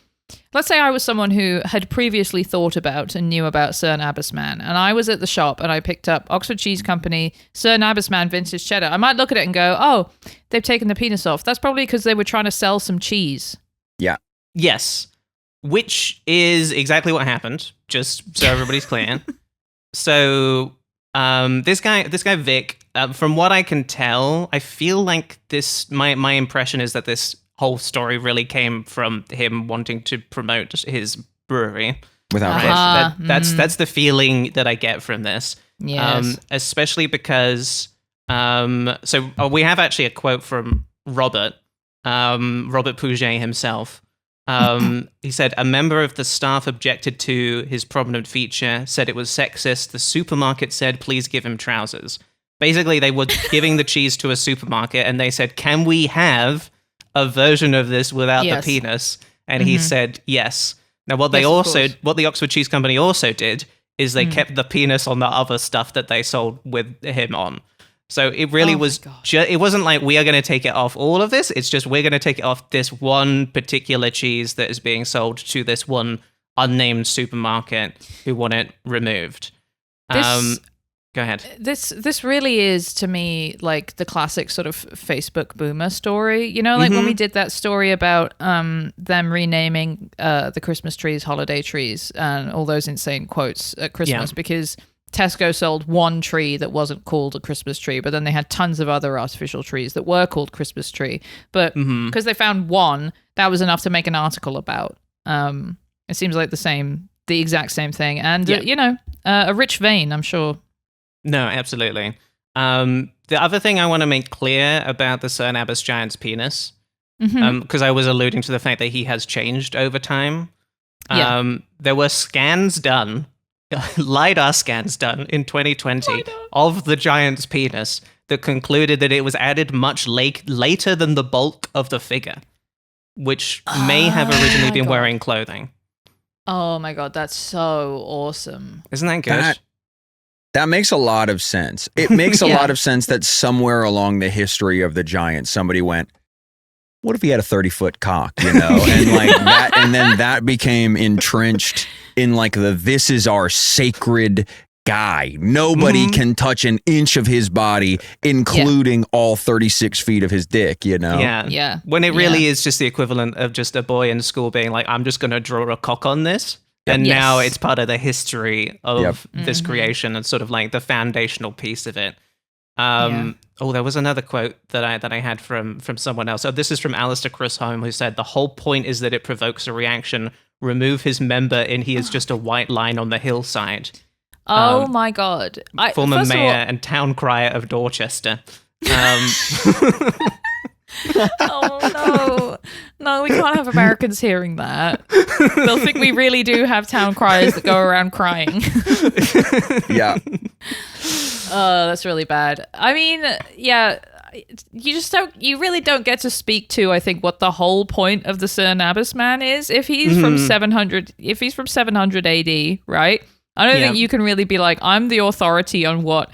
I was someone who had previously thought about and knew about Cerne Abbas Man, and I was at the shop and I picked up Oxford Cheese Company Cerne Abbas Man vintage cheddar. I might look at it and go, "Oh, they've taken the penis off." That's probably because they were trying to sell some cheese. Yeah. Yes, which is exactly what happened. Just so everybody's clear. So, this guy Vic, from what I can tell, I feel like my impression is that this whole story really came from him wanting to promote his brewery. Without question. That's the feeling that I get from this. Yes. Especially because, we have actually a quote from Robert Pouget himself. He said, a member of the staff objected to his prominent feature, said it was sexist. The supermarket said, please give him trousers. Basically, they were giving the cheese to a supermarket and they said, can we have a version of this without the penis? And he said, yes. Now, what the Oxford Cheese Company also did is they kept the penis on the other stuff that they sold with him on. So it really was it wasn't like we are going to take it off all of this. It's just we're going to take it off this one particular cheese that is being sold to this one unnamed supermarket who want it removed. Go ahead. This really is to me like the classic sort of Facebook boomer story. You know, like when we did that story about them renaming the Christmas trees holiday trees and all those insane quotes at Christmas because Tesco sold one tree that wasn't called a Christmas tree, but then they had tons of other artificial trees that were called Christmas tree. But because they found one, that was enough to make an article about. It seems like the exact same thing. And, a rich vein, I'm sure. No, absolutely. The other thing I want to make clear about the Cerne Abbas giant's penis, because I was alluding to the fact that he has changed over time. There were scans done. LiDAR scans done in 2020 of the giant's penis that concluded that it was added much later than the bulk of the figure, which may have originally been wearing clothing. Oh my god, that's so awesome. Isn't that good? That makes a lot of sense. It makes a lot of sense that somewhere along the history of the giant, somebody went, what if he had a 30-foot cock, you know? And like that, and then that became entrenched in like this is our sacred guy. Nobody can touch an inch of his body, including all 36 feet of his dick, you know? Yeah. When it really is just the equivalent of just a boy in school being like, I'm just going to draw a cock on this. And now it's part of the history of this creation and sort of like the foundational piece of it. Oh, there was another quote that I had from someone else. Oh, this is from Alistair Chisholm, who said, the whole point is that it provokes a reaction. Remove his member and he is just a white line on the hillside. Oh my God. Former mayor and town crier of Dorchester. Oh, no, we can't have Americans hearing that. They'll think we really do have town criers that go around crying. Yeah. Oh, that's really bad. I mean, you really don't get to speak to, I think, what the whole point of the Cerne Abbas Man is. If he's from 700 AD, right? I don't think you can really be like, I'm the authority on what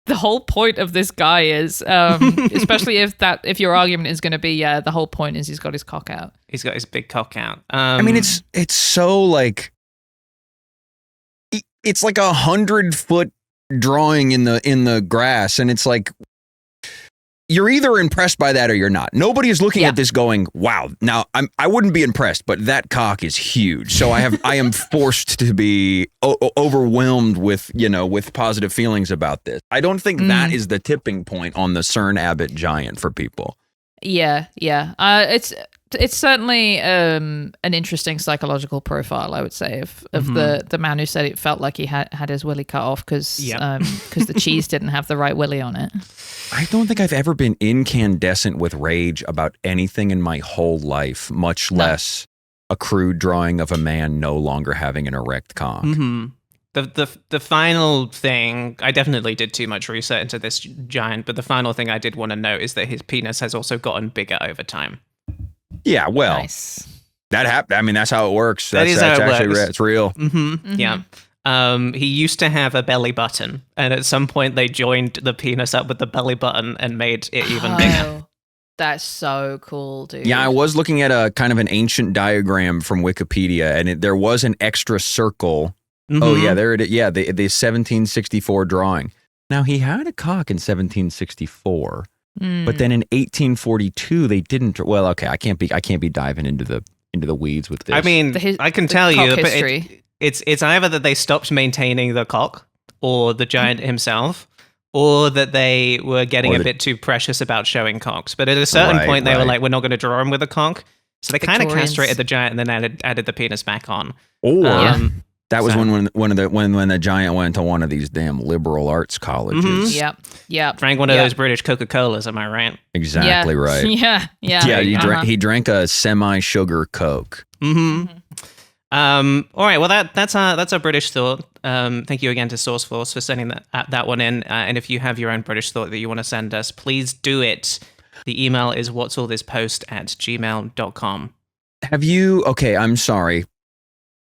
the whole point of this guy is, especially if your argument is going to be, the whole point is he's got his cock out. He's got his big cock out. I mean, it's so like, it's like 100-foot drawing in the grass, and it's like, you're either impressed by that or you're not. Nobody is looking at this going, wow. Now I wouldn't be impressed, but that cock is huge. So I am forced to be overwhelmed with positive feelings about this. I don't think that is the tipping point on the Cerne Abbas giant for people. Yeah. It's it's certainly an interesting psychological profile, I would say, of the man who said it felt like he had his willy cut off because the cheese didn't have the right willy on it. I don't think I've ever been incandescent with rage about anything in my whole life, much less a crude drawing of a man no longer having an erect cock. Mm-hmm. The final thing, I definitely did too much research into this giant, but the final thing I did want to note is that his penis has also gotten bigger over time. Yeah, well, Nice. that happened. I mean, that's how it works. That is how it actually works. It's real. Mm-hmm. Yeah. He used to have a belly button, and at some point they joined the penis up with the belly button and made it even bigger. That's so cool, dude. Yeah, I was looking at a kind of an ancient diagram from Wikipedia, and there was an extra circle. Mm-hmm. Oh, yeah, there it is. Yeah, the 1764 drawing. Now, he had a cock in 1764, but then in 1842 they didn't. Well, okay, I can't be diving into the weeds with this. I mean, I can tell you, but history. it's either that they stopped maintaining the cock or the giant himself, or that they were getting a bit too precious about showing cocks. But at a certain point, they were like, we're not going to draw him with a cock. So they kind of castrated the giant and then added the penis back on. That was when the giant went to one of these damn liberal arts colleges. Yep. Drank one of those British Coca-Colas, am I right? Exactly right. Yeah. He drank a semi-sugar Coke. Mm-hmm. All right. Well, that's our British thought. Thank you again to SourceForce for sending that one in. And if you have your own British thought that you want to send us, please do it. The email is whatsallthispost@gmail.com. Have you? Okay, I'm sorry.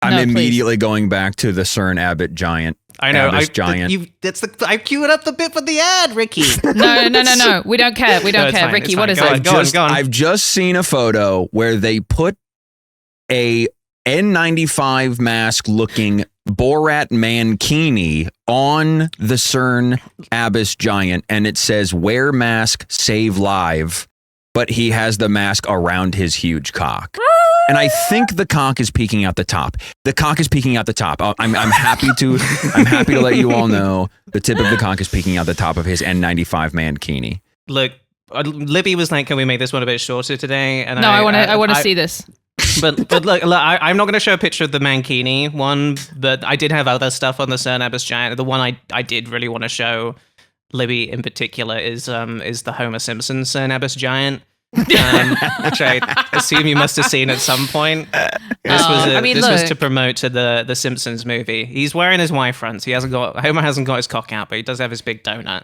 I'm immediately going back to the Cerne Abbas giant. I know. Abbas giant. I queued up the bit for the ad, Ricky. No. We don't care. We don't care. Fine, Ricky, what is go it? on, go on. I've just seen a photo where they put a N95 mask looking Borat mankini on the Cerne Abbas giant, and it says "Wear mask, save live," but he has the mask around his huge cock. And I think the cock is peeking out the top. The cock is peeking out the top. I'm happy to let you all know the tip of the cock is peeking out the top of his N95 mankini. Look, Libby was like, "Can we make this one a bit shorter today?" And no, I want to see this. But look, I'm not going to show a picture of the mankini one, but I did have other stuff on the Cerne Abbas giant. The one I did really want to show Libby in particular is the Homer Simpson Cerne Abbas giant. Which I assume you must have seen at some point. This was to promote to the Simpsons movie. He's wearing his Y fronts. Homer hasn't got his cock out, but he does have his big donut.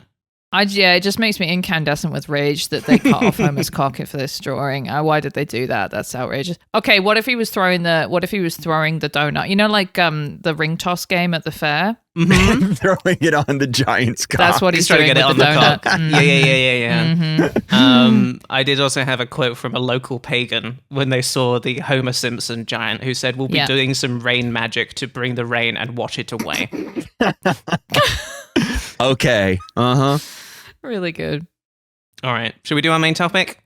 It just makes me incandescent with rage that they cut off Homer's cock for this drawing. Why did they do that? That's outrageous. Okay, what if he was throwing the donut? You know, like the ring toss game at the fair. Mm-hmm. Throwing it on the giant's cock. That's what he's trying doing to get it on with the donut. cock. Yeah. Mm-hmm. I did also have a quote from a local pagan when they saw the Homer Simpson giant, who said, "We'll be doing some rain magic to bring the rain and wash it away." Okay. Really good. All right. Should we do our main topic?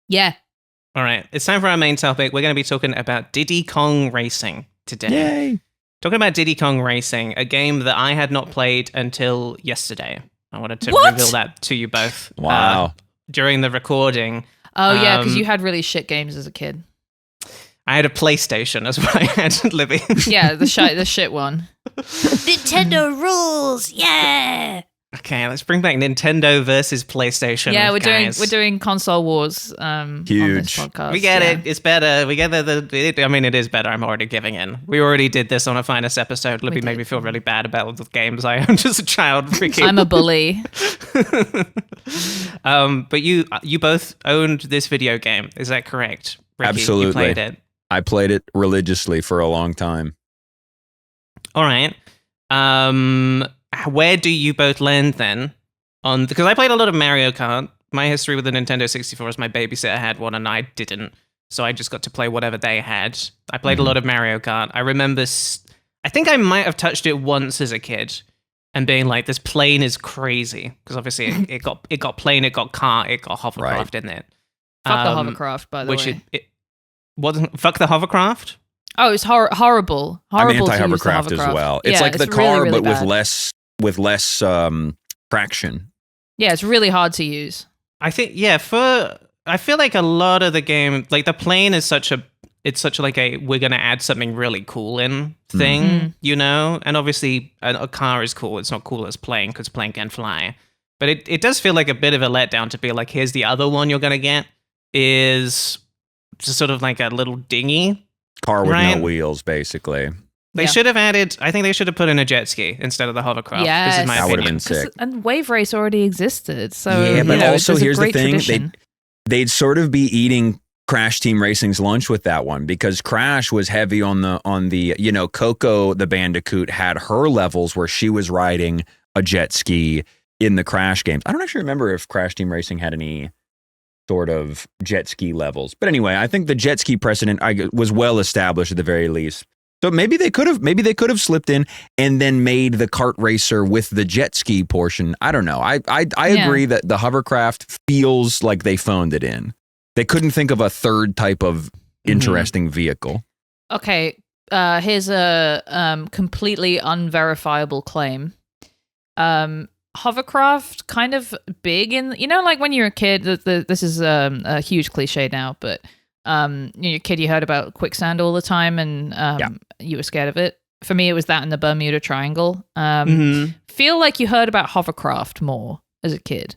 Yeah. All right. It's time for our main topic. We're going to be talking about Diddy Kong Racing today. Yay. Talking about Diddy Kong Racing, a game that I had not played until yesterday. I wanted to reveal that to you both. Wow. During the recording. Oh, yeah, because you had really shit games as a kid. I had a PlayStation as what I had, Libby. Yeah, the shit one. Nintendo rules, yeah. Okay, let's bring back Nintendo versus PlayStation. Yeah, we're guys. doing console wars. On this podcast. We get it. It's better. We get it is better. I'm already giving in. We already did this on a Finest episode. Libby made me feel really bad about the games I owned as a child. Ricky. I'm a bully. But you both owned this video game. Is that correct? Ricky, Absolutely. You played it. I played it religiously for a long time. All right. Where do you both land then? Because I played a lot of Mario Kart. My history with the Nintendo 64 is my babysitter had one and I didn't. So I just got to play whatever they had. I played a lot of Mario Kart. I remember, I think I might have touched it once as a kid and being like, this plane is crazy. Because obviously it got plane, it got car, it got hovercraft in it. Fuck the hovercraft, by the way. It wasn't, fuck the hovercraft? Oh, it's horrible. I'm Horrible to use the anti-hovercraft as well. It's like the car, really, really but bad. with less traction. Yeah, it's really hard to use. I think, yeah, for I feel like a lot of the game, like the plane is such like a we're gonna add something really cool in thing, you know. And obviously, a car is cool. It's not cool as plane because plane can fly. But it does feel like a bit of a letdown to be like, here's the other one you're gonna get is just sort of like a little dinghy Car with right? no wheels, basically. They should have added. I think they should have put in a jet ski instead of the hovercraft. This is my That would have opinion. been sick. And Wave Race already existed, so Yeah, but also there's a here's the great thing: tradition. they'd sort of be eating Crash Team Racing's lunch with that one because Crash was heavy on the you know, Coco the Bandicoot had her levels where she was riding a jet ski in the Crash games. I don't actually remember if Crash Team Racing had any sort of jet ski levels, but anyway, I think the jet ski precedent was well established at the very least. So maybe they could have slipped in and then made the kart racer with the jet ski portion. I don't know. I agree that the hovercraft feels like they phoned it in. They couldn't think of a third type of interesting vehicle. Okay, here's a completely unverifiable claim. Hovercraft kind of big in, you know, like when you're a kid, this is a huge cliche now, but you're a kid, you heard about quicksand all the time and you were scared of it. For me, it was that in the Bermuda Triangle. Feel like you heard about hovercraft more as a kid.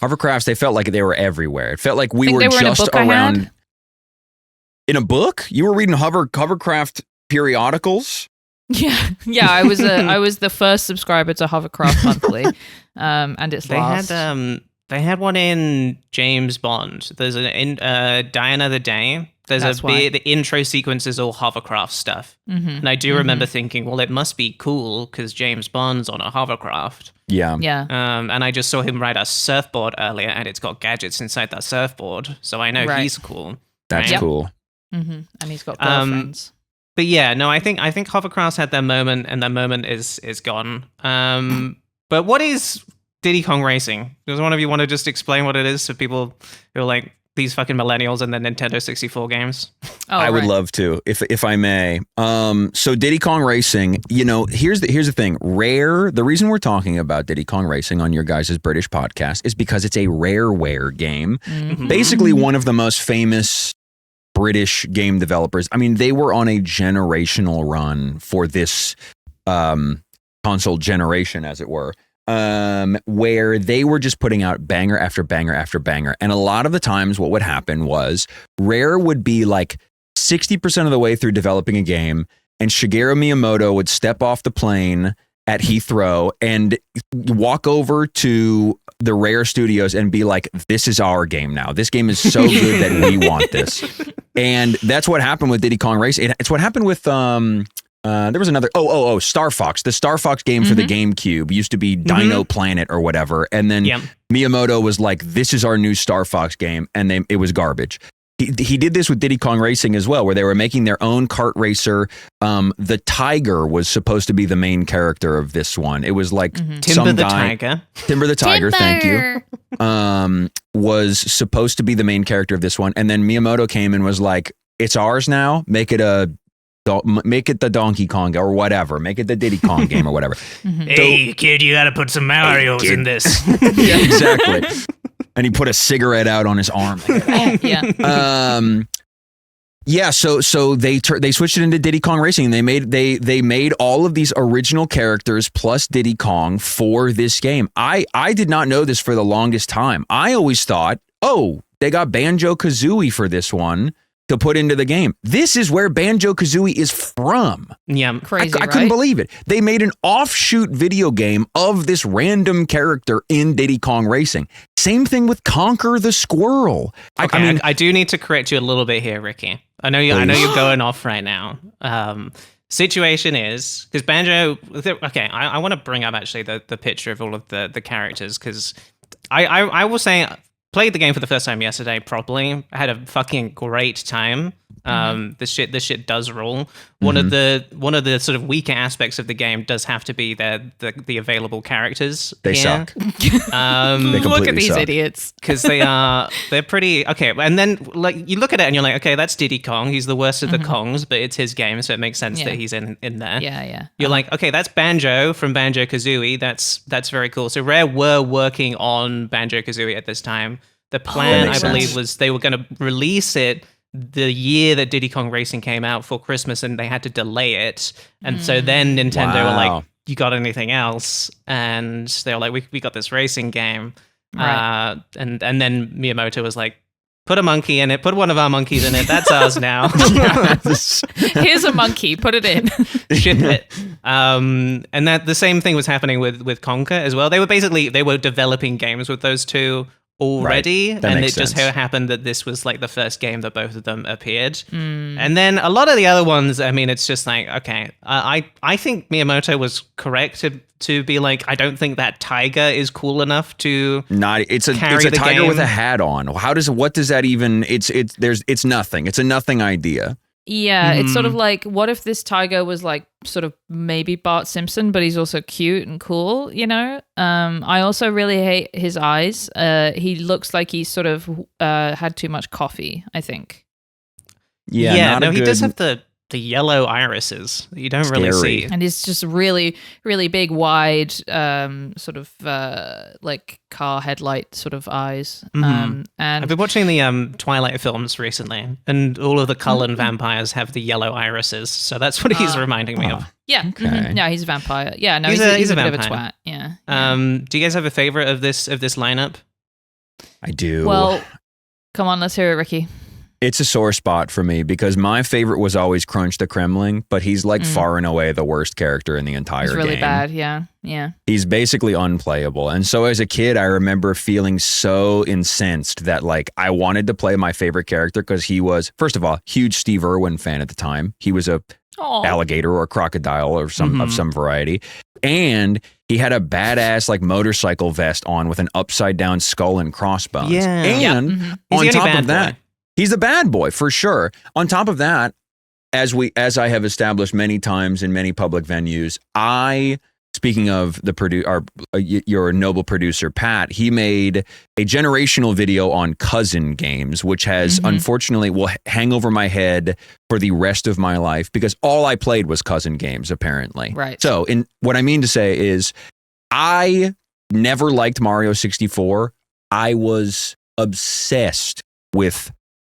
Hovercrafts, they felt like they were everywhere. It felt like we were they were in a just book I around. had? In a book? You were reading hovercraft periodicals? Yeah. I was the first subscriber to Hovercraft Monthly, and it's last. They had one in James Bond. There's in Die Another Day. There's the intro sequence is all hovercraft stuff. And I do remember thinking, well, it must be cool because James Bond's on a hovercraft. Yeah. And I just saw him ride a surfboard earlier, and it's got gadgets inside that surfboard, so I know he's cool. That's cool. And he's got girlfriends. But yeah, no, I think hovercrafts had their moment, and that moment is gone. But what is Diddy Kong Racing? Does one of you want to just explain what it is to people who are like these fucking millennials and the Nintendo 64 games? I would love to, if I may. So Diddy Kong Racing, you know, here's the thing. Rare, the reason we're talking about Diddy Kong Racing on your guys' British podcast is because it's a Rareware game. Basically one of the most famous British game developers. I mean, they were on a generational run for this console generation, as it were. Where they were just putting out banger after banger after banger. And a lot of the times what would happen was Rare would be like 60% of the way through developing a game, and Shigeru Miyamoto would step off the plane at Heathrow and walk over to the Rare studios and be like, this is our game now. This game is so good that we want this. And that's what happened with Diddy Kong Racing. It's what happened with there was another Star Fox. The Star Fox game for the GameCube used to be Dino Planet or whatever, and then Miyamoto was like, "This is our new Star Fox game," and it was garbage. He did this with Diddy Kong Racing as well, where they were making their own kart racer. The Tiger was supposed to be the main character of this one. It was like Timber the Tiger. Timber the Tiger, thank you. Was supposed to be the main character of this one, and then Miyamoto came and was like, "It's ours now. Make it the Donkey Kong or whatever. Make it the Diddy Kong game or whatever." Hey, kid, you got to put some Marios in this. Yeah, exactly. And he put a cigarette out on his arm. So they switched it into Diddy Kong Racing. And they made all of these original characters plus Diddy Kong for this game. I did not know this for the longest time. I always thought, they got Banjo-Kazooie for this one to put into the game. This is where Banjo-Kazooie is from. Yeah. Crazy, I couldn't believe it. They made an offshoot video game of this random character in Diddy Kong Racing. Same thing with Conquer the Squirrel. Okay, I do need to correct you a little bit here, Ricky. I know you're going off right now. Situation is, because Banjo... Okay, I want to bring up actually the picture of all of the characters, because I will say... Played the game for the first time yesterday properly. I had a fucking great time. This shit does rule. One of the sort of weaker aspects of the game does have to be the available characters. They suck. They Look at these suck. idiots. Because they're pretty okay. And then like you look at it and you're like, okay, that's Diddy Kong. He's the worst of the Kongs, but it's his game, so it makes sense that he's in there. Yeah. You're like, okay, that's Banjo from Banjo-Kazooie. That's very cool. So Rare were working on Banjo-Kazooie at this time. The plan, makes I believe, sense. was they were going to release it the year that Diddy Kong Racing came out for Christmas, and they had to delay it. And so then Nintendo were Wow. like, "You got anything else?" And they were like, "We got this racing game." Right. And then Miyamoto was like, "Put a monkey in it. Put one of our monkeys in it. That's ours now. Here's a monkey. Put it in. Ship it." And that the same thing was happening with Conker as well. They were developing games with those two already, Right. That and it makes just sense. happened that this was like the first game that both of them appeared. And then a lot of the other ones, I mean, it's just like, okay, I think Miyamoto was correct to be like, I don't think that tiger is cool enough to It's a carry the tiger game. with a hat on. What does that even? It's nothing. It's a nothing idea. Yeah, it's sort of like, what if this tiger was like sort of maybe Bart Simpson, but he's also cute and cool, you know? I also really hate his eyes. He looks like he's sort of had too much coffee, I think. Yeah, no, he does have the yellow irises that you don't really Scary. see. And he's just really, really big, wide, sort of like car headlight sort of eyes. I've And been watching the Twilight films recently, and all of the Cullen vampires have the yellow irises, so that's what he's reminding me of. yeah, Okay. yeah, he's a vampire. Yeah, no, He's he's a a bit of a vampire. twat. Yeah. Do you guys have a favorite of this lineup? I do. Well, come on, let's hear it, Ricky. It's a sore spot for me because my favorite was always Crunch the Kremling, but he's like far and away the worst character in the entire It's really game. bad. Yeah. He's basically unplayable. And so as a kid, I remember feeling so incensed that like I wanted to play my favorite character because he was, first of all, huge Steve Irwin fan at the time. He was a Oh, alligator or a crocodile or some of some variety. And he had a badass like motorcycle vest on with an upside down skull and crossbones. Yeah. And He's on the only top bad of that, boy. he's the bad boy for sure. On top of that, as I have established many times in many public venues, speaking of your noble producer Pat, he made a generational video on cousin games, which has unfortunately will hang over my head for the rest of my life because all I played was cousin games apparently. Right. So, what I mean to say is, I never liked Mario 64. I was obsessed with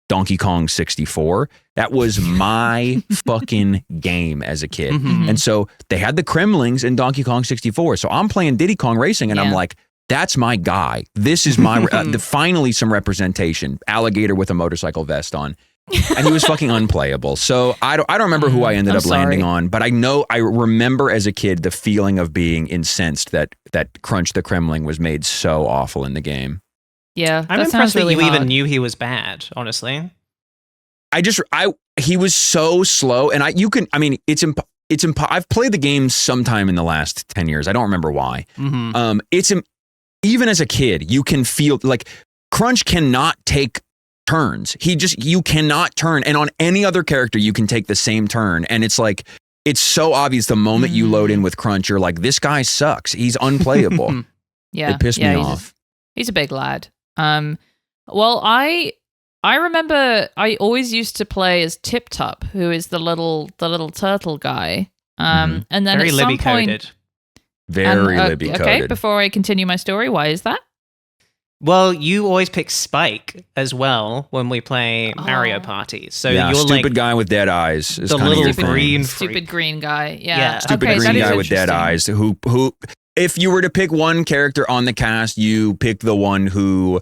Donkey Kong 64. That was my fucking game as a kid. And so they had the Kremlings in Donkey Kong 64. So I'm playing Diddy Kong Racing and I'm Yeah. like, that's my guy. This is my, finally some representation. Alligator with a motorcycle vest on. And he was fucking unplayable. So I don't remember who I ended I'm up landing sorry. on, but I remember as a kid the feeling of being incensed that Crunch the Kremling was made so awful in the game. Yeah, I'm that sounds impressed really that you even hard. knew he was bad, honestly. He was so slow, and I've played the game sometime in the last 10 years. I don't remember why. Even as a kid, you can feel like Crunch cannot take turns. You cannot turn, and on any other character, you can take the same turn, and it's like it's so obvious the moment you load in with Crunch, you're like, this guy sucks. He's unplayable. Yeah, It pissed me off. He's a big lad. Well, I remember I always used to play as Tip Top, who is the little turtle guy. And then Very at some Libby point, coded. Very Libby coded. Okay, before I continue my story, why is that? Well, you always pick Spike as well when we play Mario Oh. Party. So yeah, you're stupid like guy with dead eyes. Is the kinda little your thing. green Stupid freak. green guy. Yeah. Yeah. Stupid Okay, that green is guy with dead interesting. eyes who if you were to pick one character on the cast, you pick the one who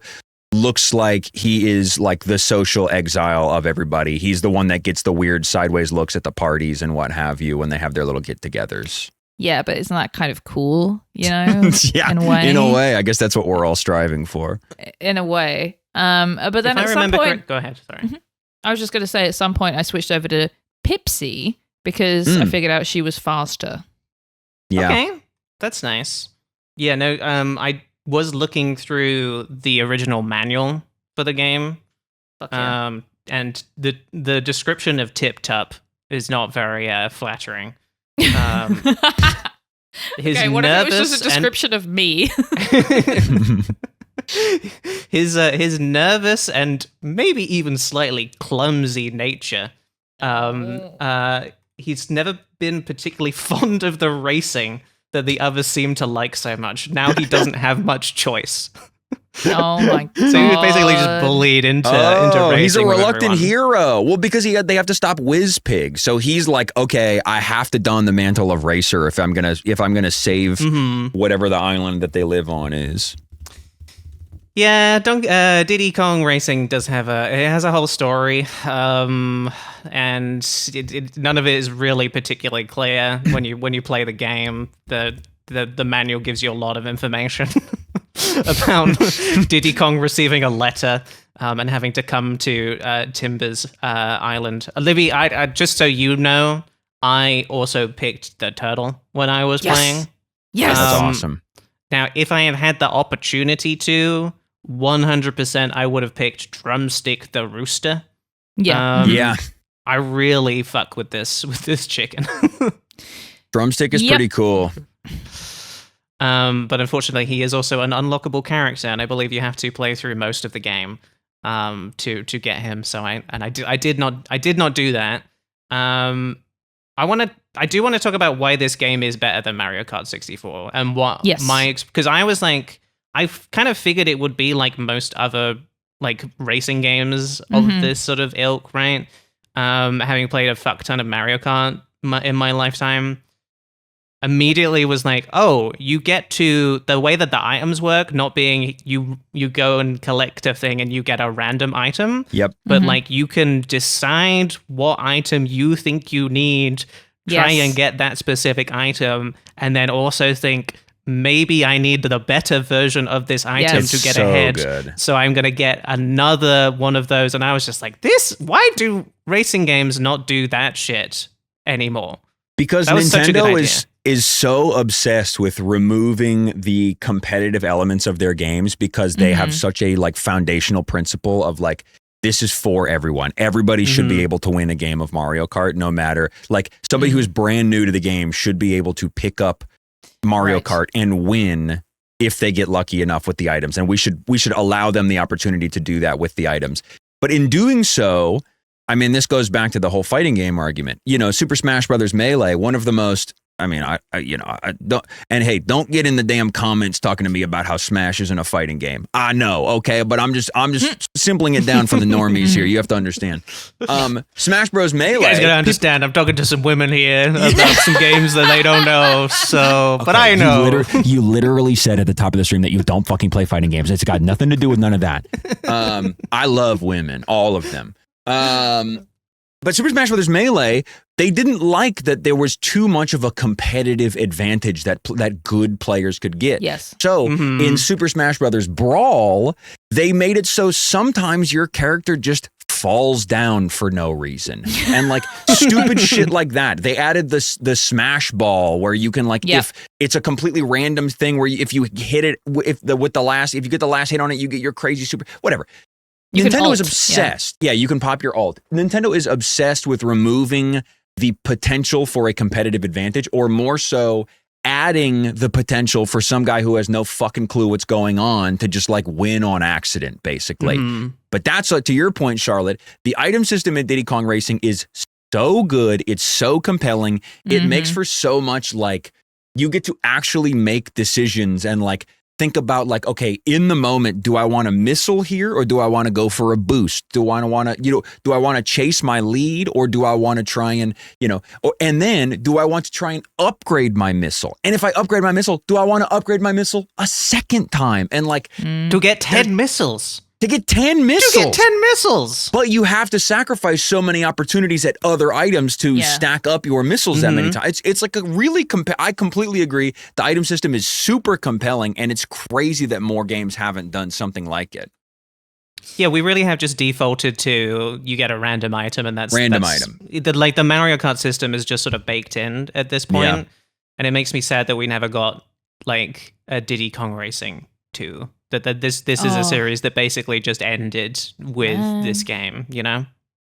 looks like he is like the social exile of everybody. He's the one that gets the weird sideways looks at the parties and what have you when they have their little get-togethers. Yeah, but isn't that kind of cool? You know, Yeah, in a way. I guess that's what we're all striving for. In a way. But then If I at some remember point, correct, go ahead. Sorry. I was just going to say at some point I switched over to Pipsy because I figured out she was faster. Yeah. Okay, that's nice. Yeah, no, I was looking through the original manual for the game, Fuck yeah. and the description of Tip Top is not very flattering. His Okay, what if it was nervous just a description of me? his nervous and maybe even slightly clumsy nature. He's never been particularly fond of the racing that the others seem to like so much. Now he doesn't have much choice. Oh my god! So he was basically just bullied into racing. He's a with reluctant everyone. hero. Well, because they have to stop Whizpig, so he's like, okay, I have to don the mantle of racer if I'm gonna save whatever the island that they live on is. Yeah, Diddy Kong Racing does have it has a whole story, and none of it is really particularly clear when you play the game. The manual gives you a lot of information about Diddy Kong receiving a letter and having to come to Timber's island. Libby, I just so you know, I also picked the turtle when I was playing. Yes. That's awesome. Now, if I had had the opportunity to, 100% I would have picked Drumstick the rooster. Yeah. Yeah. I really fuck with this chicken. Drumstick is pretty cool. But unfortunately, he is also an unlockable character, and I believe you have to play through most of the game to get him. So I did not do that. I do want to talk about why this game is better than Mario Kart 64 and what because I was like, I kind of figured it would be like most other like racing games of this sort of ilk, right? Having played a fuck ton of Mario Kart in my lifetime, immediately was like, oh, you get to the way that the items work, not being you go and collect a thing and you get a random item. Yep. But like you can decide what item you think you need, try and get that specific item, and then also think, maybe I need the better version of this item to get so ahead. Good. So I'm going to get another one of those. And I was just like, why do racing games not do that shit anymore? Because that was such a good idea. Nintendo is so obsessed with removing the competitive elements of their games because they have such a like foundational principle of like, this is for everyone. Everybody should be able to win a game of Mario Kart, no matter like somebody who is brand new to the game should be able to pick up Mario Kart and win if they get lucky enough with the items. And we should allow them the opportunity to do that with the items. But in doing so, I mean, this goes back to the whole fighting game argument. You know, Super Smash Brothers Melee, one of the most, I mean, I don't, and hey, don't get in the damn comments talking to me about how Smash isn't a fighting game. I know, okay, but I'm just simpling it down for the normies here. You have to understand. Smash Bros. Melee. You guys gotta understand, I'm talking to some women here about some games that they don't know, so, but I know. You literally said at the top of the stream that you don't fucking play fighting games. It's got nothing to do with none of that. I love women, all of them. But Super Smash Brothers Melee, they didn't like that there was too much of a competitive advantage that good players could get. Yes. So in Super Smash Brothers Brawl, they made it so sometimes your character just falls down for no reason and like stupid shit like that. They added the smash ball where you can like if it's a completely random thing where if you hit it if you get the last hit on it, you get your crazy super whatever. Nintendo is obsessed. Yeah, you can pop your alt. Nintendo is obsessed with removing the potential for a competitive advantage, or more so, adding the potential for some guy who has no fucking clue what's going on to just like win on accident, basically. But that's to your point, Charlotte. The item system in Diddy Kong Racing is so good. It's so compelling. It makes for so much like you get to actually make decisions and like think about like, okay, in the moment, do I want to missile here or do I want to go for a boost? Do I want to chase my lead or do I want to try and, and then do I want to try and upgrade my missile? And if I upgrade my missile, do I want to upgrade my missile a second time? And like to get 10 missiles. To get 10 missiles. To get 10 missiles. But you have to sacrifice so many opportunities at other items to stack up your missiles that many times. It's like a really, I completely agree. The item system is super compelling, and it's crazy that more games haven't done something like it. Yeah, we really have just defaulted to you get a random item, and that's item. The Mario Kart system is just sort of baked in at this point, Yeah. And it makes me sad that we never got like a Diddy Kong Racing 2. That this is a series that basically just ended with this game,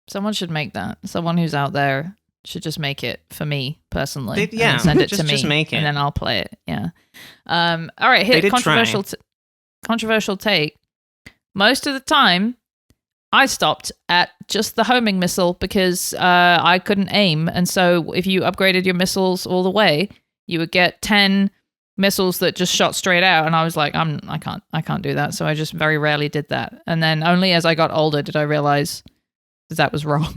Someone should make that. Someone who's out there should just make it for me personally. And then send it to me. Just make it, and then I'll play it. Yeah. All right. Here, controversial take. Most of the time, I stopped at just the homing missile because I couldn't aim, and so if you upgraded your missiles all the way, you would get 10 missiles that just shot straight out, and I was like, I can't do that. So I just very rarely did that. And then only as I got older did I realize that was wrong.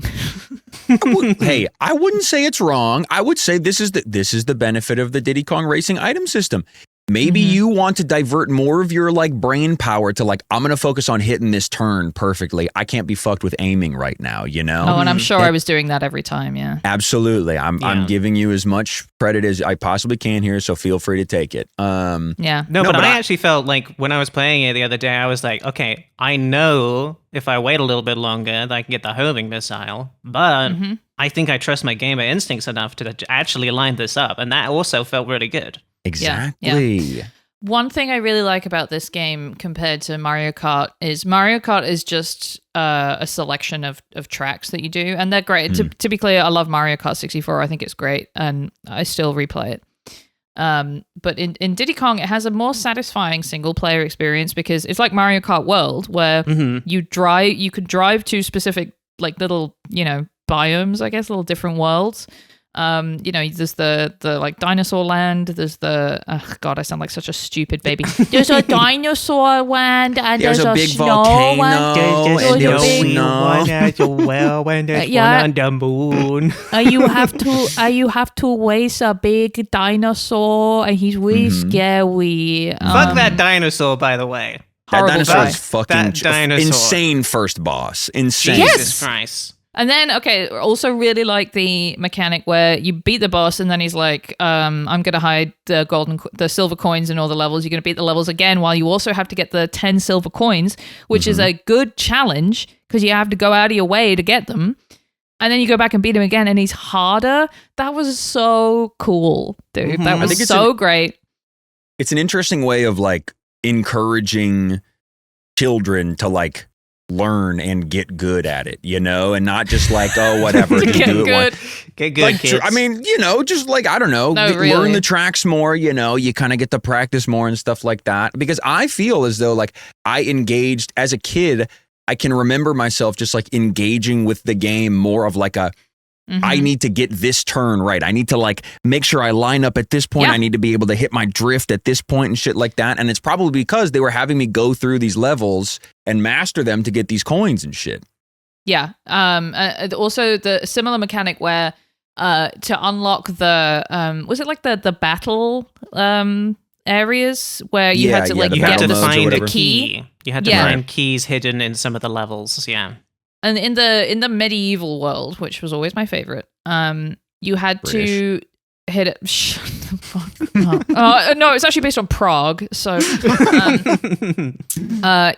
Hey, I wouldn't say it's wrong. I would say this is the benefit of the Diddy Kong Racing item system. Maybe you want to divert more of your like brain power to like, I'm going to focus on hitting this turn perfectly. I can't be fucked with aiming right now, you know? Oh, and I'm sure I was doing that every time, yeah. Absolutely. I'm giving you as much credit as I possibly can here, so feel free to take it. Yeah. No, but I actually felt like when I was playing it the other day, I was like, okay, I know if I wait a little bit longer that I can get the homing missile, but I think I trust my gamer instincts enough to actually line this up, and that also felt really good. Exactly. Yeah. One thing I really like about this game compared to Mario Kart is just a selection of tracks that you do, and they're great. To be clear, I love Mario Kart 64. I think it's great, and I still replay it. But in Diddy Kong, it has a more satisfying single player experience because it's like Mario Kart World, where you could drive to specific like little biomes, I guess, little different worlds. There's the like dinosaur land. There's the God, I sound like such a stupid baby. There's a dinosaur land, and there's a big snow volcano, land. and There's a there's big snow. There's a well when there's Yeah. one on the moon. you have to race a big dinosaur, and he's really scary. Fuck that dinosaur, by the way. That Horrible dinosaur guy. is fucking That dinosaur. insane first boss. Insane. Jesus Christ. And then, okay, also really like the mechanic where you beat the boss and then he's like, I'm going to hide the silver coins in all the levels. You're going to beat the levels again while you also have to get the 10 silver coins, which is a good challenge because you have to go out of your way to get them. And then you go back and beat him again and he's harder. That was so cool, dude. That was so great. It's an interesting way of like encouraging children to like learn and get good at it, and not just like, oh, whatever, just Get do it good. Get good, like, kids. I mean, just like, I don't know, No, learn really. the tracks more, you kind of get to practice more and stuff like that. Because I feel as though like I engaged as a kid, I can remember myself just like engaging with the game more of like a, I need to get this turn right. I need to like make sure I line up at this point. Yeah. I need to be able to hit my drift at this point and shit like that. And it's probably because they were having me go through these levels and master them to get these coins and shit. Yeah. Also the similar mechanic where to unlock the was it like the battle areas where you had to like the you had battle to modes or find whatever. a key. You had to Yeah. find keys hidden in some of the levels. Yeah. And in the medieval world, which was always my favorite, you had to hit it. Shut the fuck up. No, it's actually based on Prague. So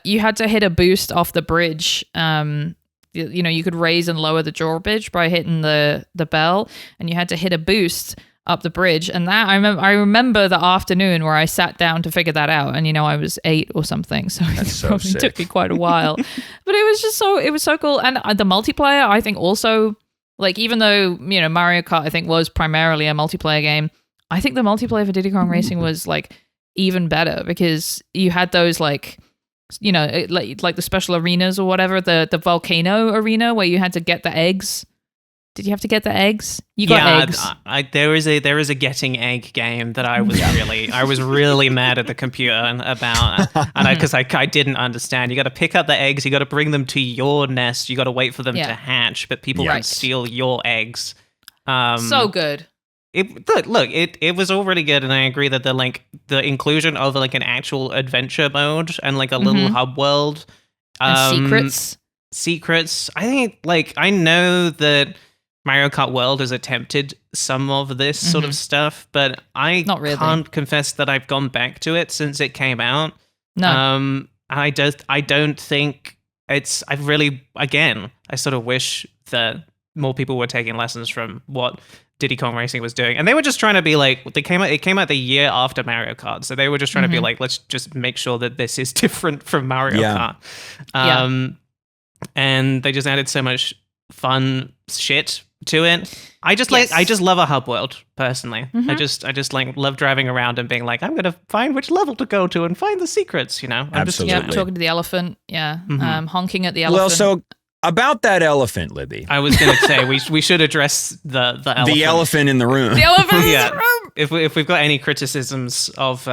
you had to hit a boost off the bridge. You could raise and lower the drawbridge by hitting the bell, and you had to hit a boost up the bridge. And that I remember the afternoon where I sat down to figure that out, and I was 8 or something, so it so probably sick. took me quite a while. But it was so cool. And the multiplayer, I think also, like, even though Mario Kart I think was primarily a multiplayer game, I think the multiplayer for Diddy Kong Racing was like even better because you had those like like the special arenas or whatever, the volcano arena where you had to get the eggs. Did you have to get the eggs? You got eggs. There is a getting egg game that I was really mad at the computer about, and because I didn't understand. You got to pick up the eggs, you got to bring them to your nest, you got to wait for them to hatch, but people can steal your eggs. So good. It was all really good, and I agree that the inclusion of like an actual adventure mode and like a little hub world And secrets. I think I know that Mario Kart World has attempted some of this sort of stuff, but I Not really. can't confess that I've gone back to it since it came out. No. I don't think it's. I sort of wish that more people were taking lessons from what Diddy Kong Racing was doing, and they were just trying to be like, it came out the year after Mario Kart, so they were just trying to be like, let's just make sure that this is different from Mario Kart. And they just added so much fun shit to it. I just love a hub world personally. I just love driving around and being like, I'm gonna find which level to go to and find the secrets. Absolutely. Talking to the elephant. Honking at the elephant. Well, so about that elephant, Libby. I was gonna say we should address the elephant. The elephant in the room. The elephant in Yeah. the room. if we've got any criticisms of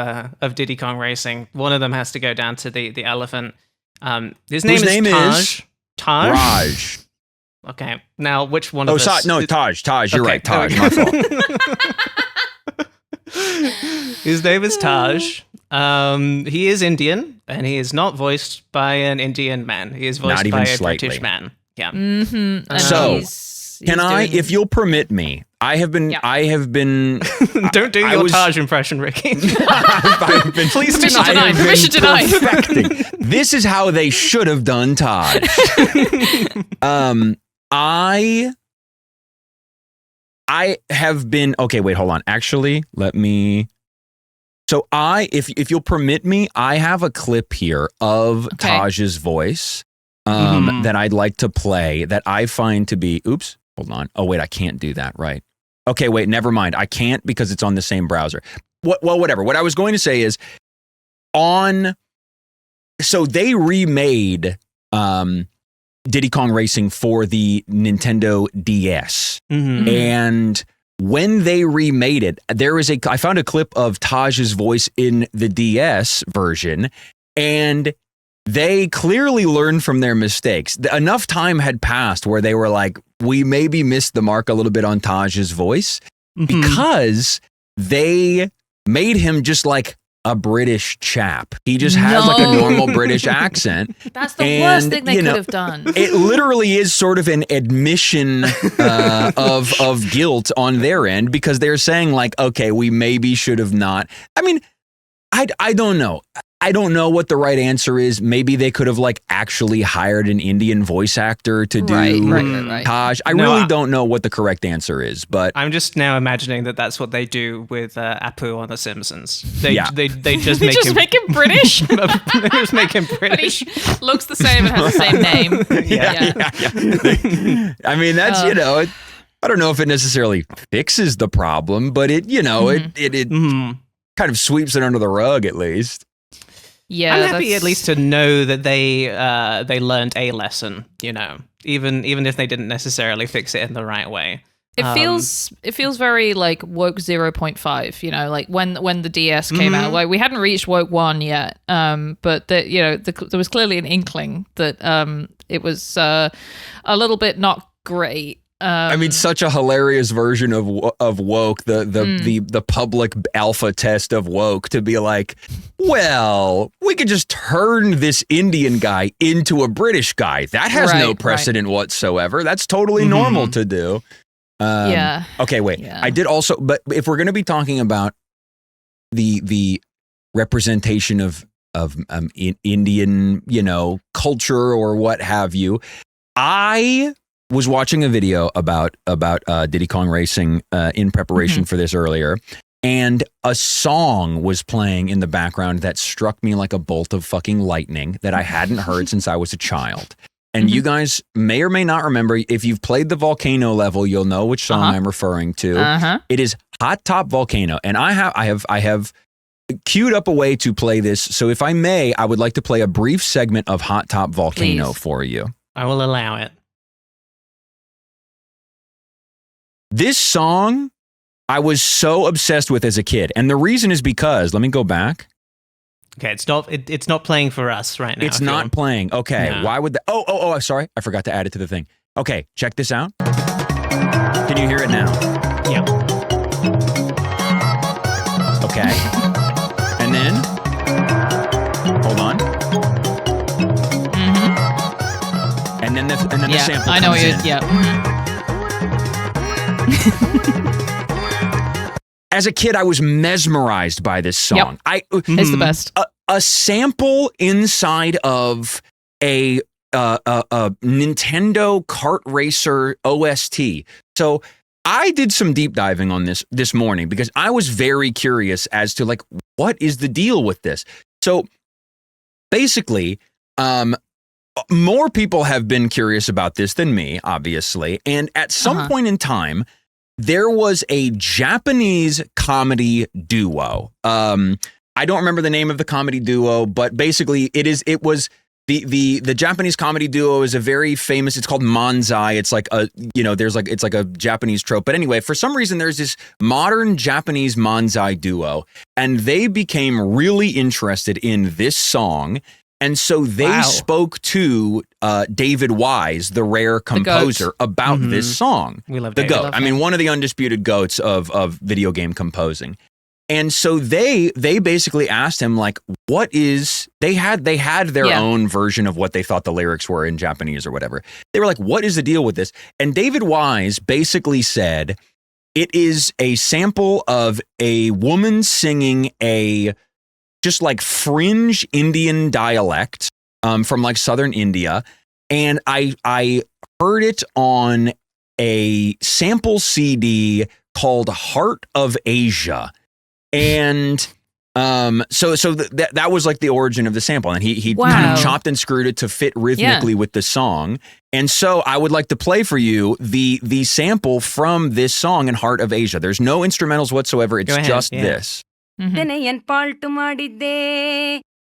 Diddy Kong Racing, one of them has to go down to the elephant. His name is Taj. Taj? Raj. Okay. Now, which one of us? Taj. You're Okay, right. Taj. okay. My fault. His name is Taj. He is Indian, and he is not voiced by an Indian man. He is Not voiced even by a slightly. British man. Yeah. Mm-hmm. And So, he's Can I, doing- if you'll permit me, I have been. Don't do I your was- Taj impression, Ricky. I've been Please do Permission not. denied. Permission denied. perfecting. This is how they should have done Taj. I have been okay. Wait, hold on. Actually, let me. So if you'll permit me, I have a clip here of Okay. Taj's voice that I'd like to play. That I find to be. Oops. Hold on. Oh wait, I can't do that. Right. Okay. Wait. Never mind. I can't because it's on the same browser. Well, whatever. What I was going to say is so they remade Diddy Kong Racing for the Nintendo DS. Mhm. And when they remade it, I found a clip of Taj's voice in the DS version, and they clearly learned from their mistakes. Enough time had passed where they were like, we maybe missed the mark a little bit on Taj's voice because they made him just like a British chap. He just has like a No. normal British accent. That's the And, worst thing they you could know, have done. It literally is sort of an admission of guilt on their end because they're saying like, okay, we maybe should have not. I mean, I don't know. I don't know what the right answer is. Maybe they could have like actually hired an Indian voice actor to do Right. Taj. I No, really don't know what the correct answer is, but I'm just now imagining that that's what they do with Apu on The Simpsons. They Yeah. they just They make just him make him British, they just make him but British. he looks the same and has the same name. yeah. I mean, that's I don't know if it necessarily fixes the problem, but it Mhm. kind of sweeps it under the rug at least. Yeah, I'm happy that's- at least to know that they learned a lesson. You know, even if they didn't necessarily fix it in the right way. It feels very like woke 0.5, you know, like when the DS came out, like we hadn't reached woke 1 yet, but there was clearly an inkling that it was a little bit not great. I mean, such a hilarious version of woke, the public alpha test of woke, to be like, well, we could just turn this Indian guy into a British guy. That has no Right, precedent whatsoever. That's totally normal to do. Yeah. Okay, wait. Yeah. I did also, but if we're going to be talking about the representation of Indian, culture or what have you, I was watching a video about Diddy Kong Racing in preparation for this earlier, and a song was playing in the background that struck me like a bolt of fucking lightning that I hadn't heard since I was a child. And you guys may or may not remember, if you've played the volcano level, you'll know which song I'm referring to. It is Hot Top Volcano, and I have queued up a way to play this. So if I may, I would like to play a brief segment of Hot Top Volcano for you. I will allow it. This song I was so obsessed with as a kid. And the reason is because, let me go back. Okay, it's not playing for us right now. It's if you not want. playing. Okay. No. Why would that? Oh, I'm sorry. I forgot to add it to the thing. Okay, check this out. Can you hear it now? Yeah. Okay. And then, hold on. And then the sample I know comes you. in. Yeah. As a kid, I was mesmerized by this song. It's the best. A sample inside of a Nintendo Kart Racer OST. So I did some deep diving on this morning because I was very curious as to like, what is the deal with this? So basically, more people have been curious about this than me, obviously. And at some point in time, there was a Japanese comedy duo. I don't remember the name of the comedy duo, but basically it was The Japanese comedy duo is a very famous. It's called manzai. It's like it's like a Japanese trope. But anyway, for some reason, there's this modern Japanese manzai duo, and they became really interested in this song. And so they spoke to David Wise, the rare composer, about this song. We love the David. goat. I mean, one of the undisputed goats of video game composing. And so they basically asked him, like, what is they had their own version of what they thought the lyrics were in Japanese or whatever. They were like, what is the deal with this? And David Wise basically said it is a sample of a woman singing a just like fringe Indian dialect from like southern India. And I heard it on a sample CD called Heart of Asia. And so that was like the origin of the sample. And he kind of chopped and screwed it to fit rhythmically with the song. And so I would like to play for you the sample from this song in Heart of Asia. There's no instrumentals whatsoever. It's just this. ತೆನೆಯನ್ ಪಾಲ್ಟು ಮಾಡಿದ್ದೆ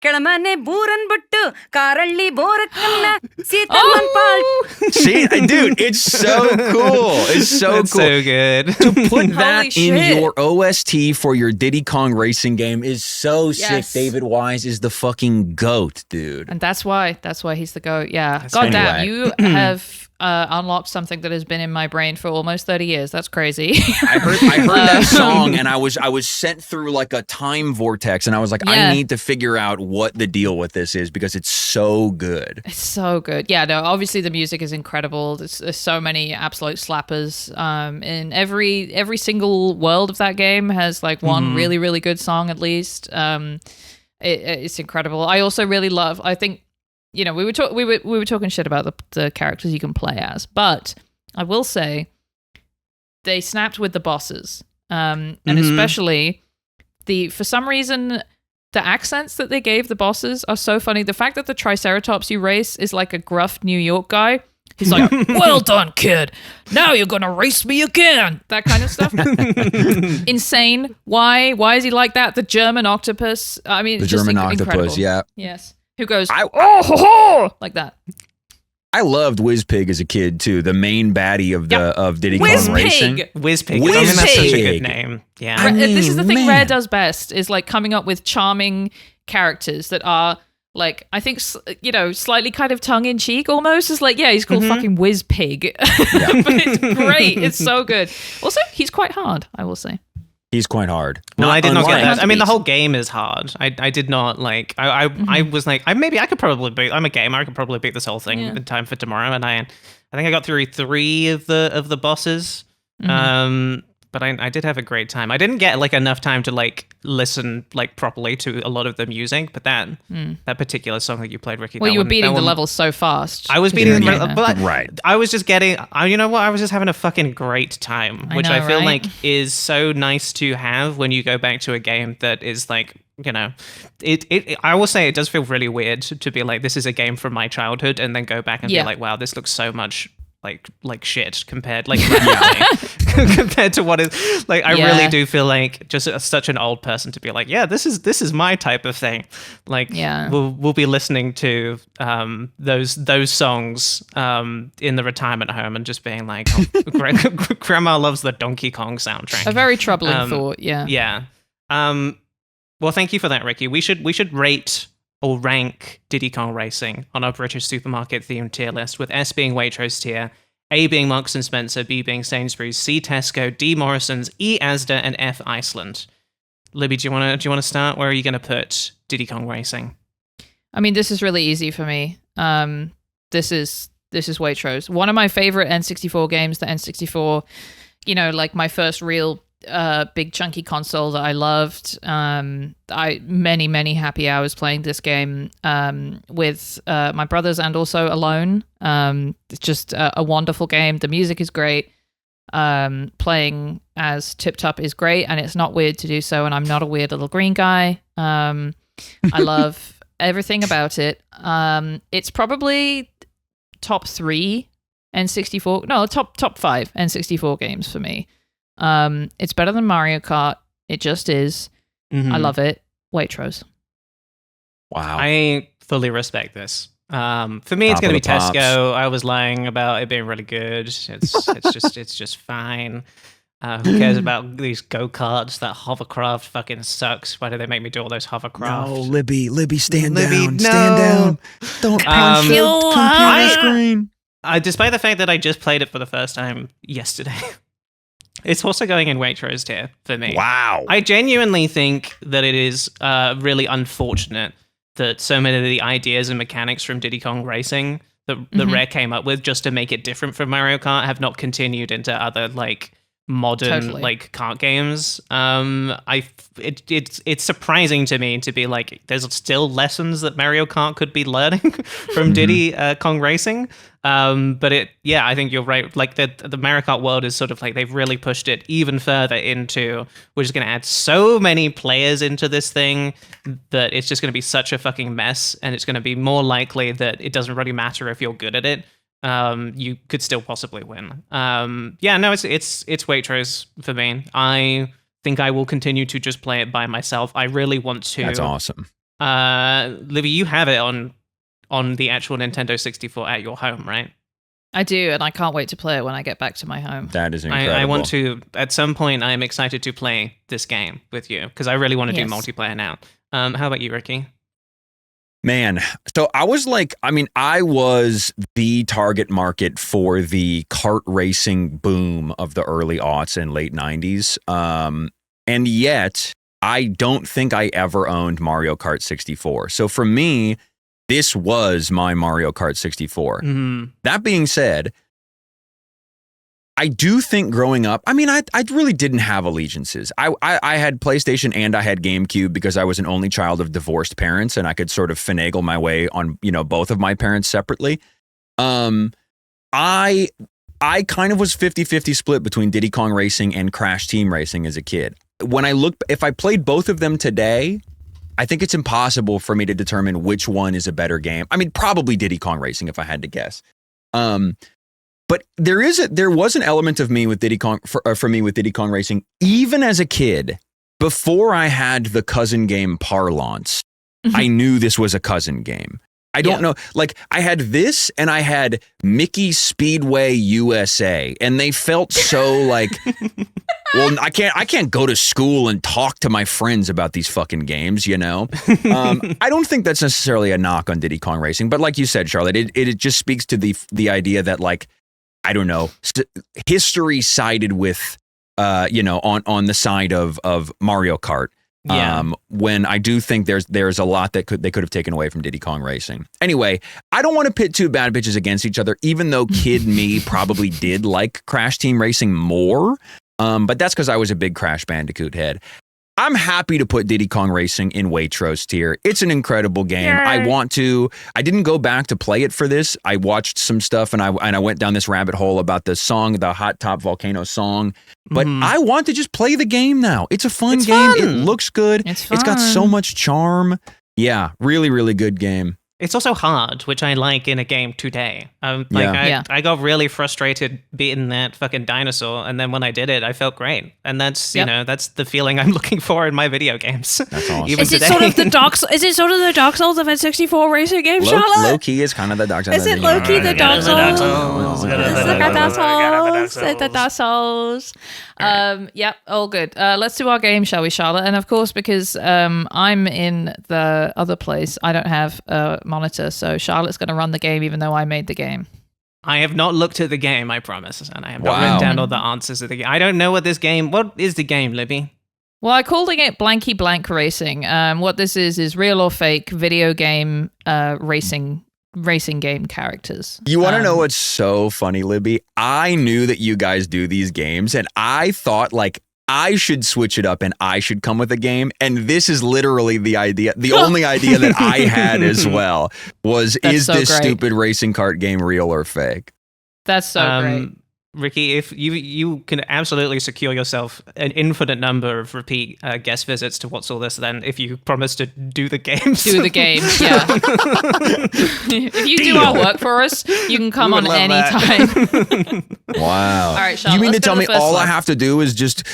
ಕೆಳಮನೆ ಬೂರನ್ ಬಿಟ್ಟು Karalli ಬೋರಕ್ಕನ್ನ ಸೀತಮ್ಮನ್ fault. See, dude, it's so cool. It's so That's cool. so good. To put that in shit. your OST for your Diddy Kong Racing game is so sick. Yes. David Wise is the fucking goat, dude. And that's why he's the GOAT. Yeah. That's God anyway. damn, you have unlocked something that has been in my brain for almost 30 years. That's crazy. I heard that song and I was sent through like a time vortex and I was like, I need to figure out what the deal with this is because it's so good. It's so good. Yeah, no, obviously the music is incredible. There's so many absolute slappers. In every single world of that game has like one really, really good song at least. It's incredible. I also really love, I think, you know, we were talking shit about the characters you can play as, but I will say they snapped with the bosses. And especially for some reason, the accents that they gave the bosses are so funny. The fact that the Triceratops you race is like a gruff New York guy. He's like, well done, kid. Now you're going to race me again. That kind of stuff. Insane. Why? Why is he like that? The German octopus. I mean, The it's just German octopus, incredible. yeah. Yes. Who goes, like that. I loved Whizpig as a kid too, the main baddie of Diddy Kong Racing. Whizpig. I mean, that's such a good name. Yeah. This is the thing man. Rare does best, is like coming up with charming characters that are like, I think, you know, slightly kind of tongue in cheek almost. It's like, yeah, he's called fucking Whizpig. But it's great. It's so good. Also, he's quite hard, I will say. He's quite hard. No, I did not get unlike- that. I mean, the whole game is hard. I did not like. I was like, maybe I could probably beat. I'm a gamer. I could probably beat this whole thing in time for tomorrow. And I think I got through 3 of the bosses. But I did have a great time. I didn't get like enough time to like listen like properly to a lot of the music. But that particular song that you played, Ricky. Well, you were beating the one, levels so fast. I was beating them, Yeah. but Right. I was just getting. You know what? I was just having a fucking great time, which I know, feel right? like is so nice to have when you go back to a game that is like, you know, I will say it does feel really weird to be like, this is a game from my childhood, and then go back and be like, wow, this looks so much like shit compared compared to what is like. I really do feel like just such an old person to be like, yeah, this is my type of thing. Like, we'll be listening to those songs in the retirement home and just being like, oh, grandma loves the Donkey Kong soundtrack. A very troubling thought. Yeah. Well, thank you for that, Ricky. We should rate or rank Diddy Kong Racing on our British supermarket themed tier list, with S being Waitrose tier, A being Marks and Spencer, B being Sainsbury's, C Tesco, D Morrison's, E Asda, and F Iceland. Libby, do you want to start? Where are you going to put Diddy Kong Racing? I mean, this is really easy for me. This is Waitrose. One of my favorite N64 games, the N64, you know, like my first real big chunky console that I loved. Many happy hours playing this game with my brothers and also alone. It's just a wonderful game. The music is great. Playing as Tip Top is great, and it's not weird to do so, and I'm not a weird little green guy. I love everything about it. It's probably top 3 N64, no, top 5 N64 games for me. It's better than Mario Kart. It just is. I love it. Waitrose. Wow. I fully respect this. For me, it's Top going to of be the pops. Tesco. I was lying about it being really good. It's just fine. Who cares about these go-karts? That hovercraft fucking sucks. Why do they make me do all those hovercraft? No, Libby, stand Libby, down. no. Stand down. Don't punch the Kill computer her. screen. Despite the fact that I just played it for the first time yesterday, it's also going in Waitrose tier for me. Wow. I genuinely think that it is really unfortunate that so many of the ideas and mechanics from Diddy Kong Racing that Rare came up with just to make it different from Mario Kart have not continued into other like modern like kart games. It's surprising to me to be like there's still lessons that Mario Kart could be learning from Diddy Kong Racing. But I think you're right. Like the Mario Kart world is sort of like they've really pushed it even further into we're just going to add so many players into this thing that it's just going to be such a fucking mess, and it's going to be more likely that it doesn't really matter if you're good at it. You could still possibly win. It's Waitrose for me. I think I will continue to just play it by myself. I really want to. That's awesome. Livy, you have it on the actual Nintendo 64 at your home, right? I do, and I can't wait to play it when I get back to my home. That is incredible. I want to, at some point, I am excited to play this game with you, because I really want to do Yes. multiplayer now. How about you, Ricky? Man, so I was the target market for the kart racing boom of the early aughts and late 90s. And yet, I don't think I ever owned Mario Kart 64. So for me, this was my Mario Kart 64. That being said, I do think growing up, I really didn't have allegiances. I had PlayStation and I had GameCube because I was an only child of divorced parents, and I could sort of finagle my way on, both of my parents separately. I kind of was 50-50 split between Diddy Kong Racing and Crash Team Racing as a kid. If I played both of them today, I think it's impossible for me to determine which one is a better game. Probably Diddy Kong Racing if I had to guess. But there was an element of me with Diddy Kong for me with Diddy Kong Racing, even as a kid, before I had the cousin game parlance. I knew this was a cousin game. I don't know, like I had this and I had Mickey Speedway USA, and they felt so like, well, I can't go to school and talk to my friends about these fucking games, I don't think that's necessarily a knock on Diddy Kong Racing, but like you said, Charlotte, it just speaks to the idea that like, I don't know, history sided with, on the side of Mario Kart. When I do think there's a lot that they could have taken away from Diddy Kong Racing. Anyway, I don't want to pit two bad bitches against each other, even though kid me probably did like Crash Team Racing more. But that's because I was a big Crash Bandicoot head. I'm happy to put Diddy Kong Racing in Waitrose tier. It's an incredible game. Yay. I didn't go back to play it for this. I watched some stuff and I went down this rabbit hole about the song, the Hot Top Volcano song. But I want to just play the game now. It's a fun game. It looks good. It's got so much charm. Yeah, really, really good game. It's also hard, which I like in a game today. I got really frustrated beating that fucking dinosaur, and then when I did it, I felt great. And that's that's the feeling I'm looking for in my video games. That's awesome. Is it sort of the Dark Souls of a 64 racing game, Charlotte? Low key is kind of the Dark Souls. Is it low key the Dark Souls? The Dark Souls. Yep, all good. Let's do our game, shall we, Charlotte? And of course, because I'm in the other place, I don't have a monitor, so Charlotte's going to run the game, even though I made the game. I have not looked at the game, I promise, and I have not written down all the answers of the game. I don't know what is the game, Libby? Well, I called it Blanky Blank Racing. What this is real or fake video game racing game characters. You want to know what's so funny, Libby? I knew that you guys do these games, and I thought like I should switch it up and I should come with a game. And this is literally the idea. The only idea that I had as well was, is this stupid racing kart game real or fake? That's so great. Ricky, if you can absolutely secure yourself an infinite number of repeat guest visits to What's All This, then if you promise to do the games. Do the games, yeah. If you do our work for us, you can come on any time. Wow. All right, Charlotte, you mean to tell me all I have to do is just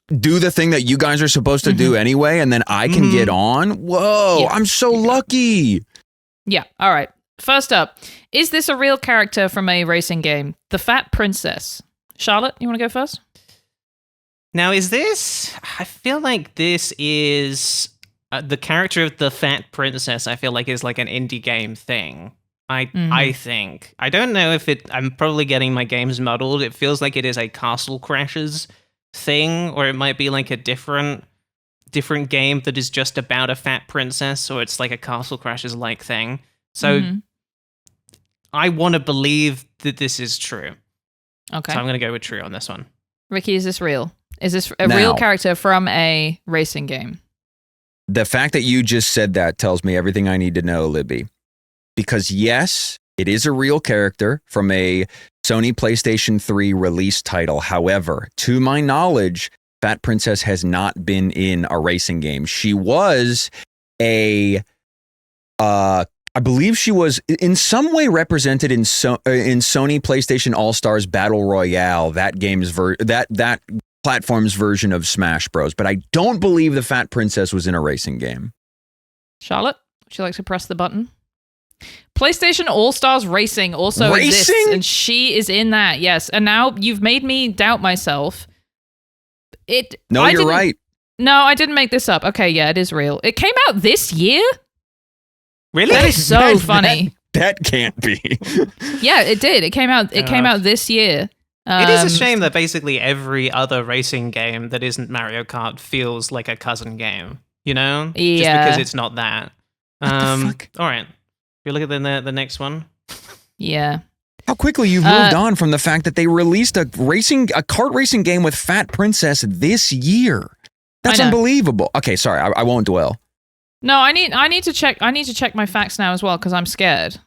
do the thing that you guys are supposed to do anyway, and then I can get on? Whoa, I'm so lucky. Yeah, all right. First up, is this a real character from a racing game? The Fat Princess. Charlotte, you want to go first? Now, is this... I feel like this is... the character of the Fat Princess, I feel like, is like an indie game thing. I think. I don't know if it... I'm probably getting my games muddled. It feels like it is a Castle Crashers thing, or it might be like a different game that is just about a fat princess, or it's like a Castle Crashers-like thing. So I want to believe that this is true. Okay. So I'm going to go with true on this one. Ricky, is this real? Is this a real character from a racing game? The fact that you just said that tells me everything I need to know, Libby. Because yes, it is a real character from a Sony PlayStation 3 release title. However, to my knowledge, Fat Princess has not been in a racing game. She was I believe she was in some way represented in Sony PlayStation All-Stars Battle Royale, that game's that platform's version of Smash Bros. But I don't believe the Fat Princess was in a racing game. Charlotte, would you like to press the button? PlayStation All-Stars Racing also exists, and she is in that, yes. And now you've made me doubt myself. You're right. No, I didn't make this up. Okay, yeah, it is real. It came out this year? Really? That is so funny. That can't be. Yeah, it did. It came out this year. It is a shame that basically every other racing game that isn't Mario Kart feels like a cousin game, you know? Yeah. Just because it's not that. What the fuck? All right. You look at the next one. Yeah. How quickly you've moved on from the fact that they released a kart racing game with Fat Princess this year. That's unbelievable. Okay, sorry, I won't dwell. No, I need to check. I need to check my facts now as well because I'm scared.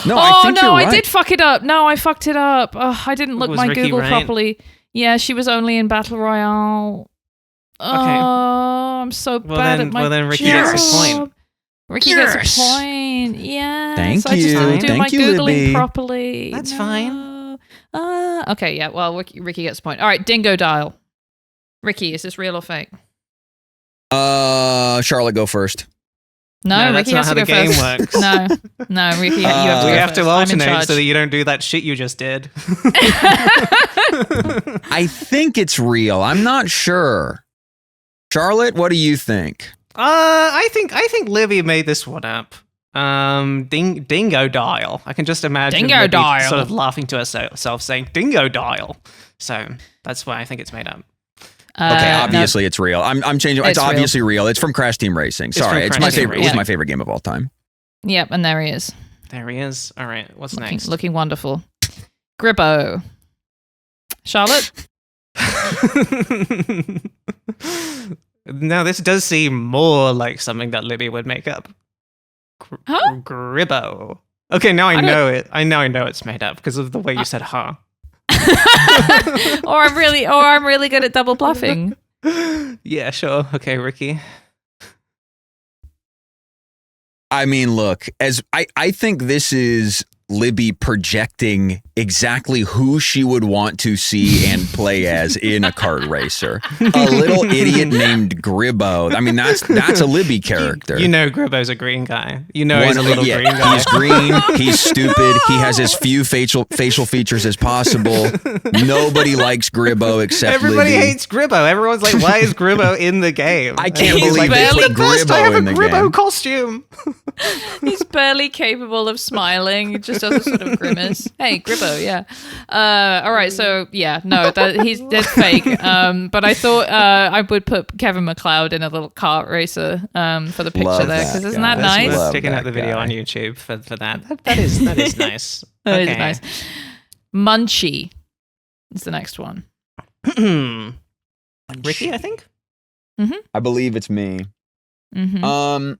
No, I think you're right. I did fuck it up. No, I fucked it up. I didn't look my Ricky Google right? properly. Yeah, she was only in Battle Royale. Okay. Oh, I'm so bad at my Well, then Ricky job. gets a point. Ricky gets a point. Yeah. Thank I just you. didn't do Thank my you, Googling Libby. properly. That's fine. Okay, yeah. Well, Ricky gets a point. All right, Dingo Dial. Ricky, is this real or fake? Charlotte, go first. No, that's Ricky not has how to the go game first. works. No, Ricky, you have to go We have to first. I'm in alternate charge. so that you don't do that shit you just did. I think it's real. I'm not sure. Charlotte, what do you think? I think Livy made this one up. Dingo Dial. I can just imagine Dingo Libby Dial. sort of laughing to herself saying Dingo Dial. So that's why I think it's made up. Okay, obviously it's real. I'm changing. It's obviously real. It's from Crash Team Racing. Sorry, it's my favorite. It was my favorite game of all time. Yep, and there he is. There he is. All right, what's next? Looking wonderful. Gribbo. Charlotte? Now this does seem more like something that Libby would make up. Huh? Gribbo. Okay, now I know it. I know it's made up because of the way you said "huh." or I'm really good at double bluffing. Yeah, sure. Okay, Ricky. I mean, look, as I think this is Libby projecting exactly who she would want to see and play as in a kart racer. A little idiot named Gribbo. I mean, that's a Libby character. You know Gribbo's a green guy. You know he's a little green guy. He's green. He's stupid. He has as few facial features as possible. Nobody likes Gribbo except Everybody Libby. hates Gribbo. Everyone's like, why is Gribbo in the game? I can't He's believe like, they "This is put the best. I have Gribbo a in the Gribbo game." costume. He's barely capable of smiling. He just does a sort of grimace. Hey, Gribbo, yeah. All right, so yeah, no, that's fake. But I thought I would put Kevin McLeod in a little kart racer for the picture Love there that because isn't guy. that That's nice? love Checking out that the video guy. on YouTube for that. That is nice. That Okay. is nice. Munchie is the next one. Ricky, I think. I believe it's me. Mm-hmm.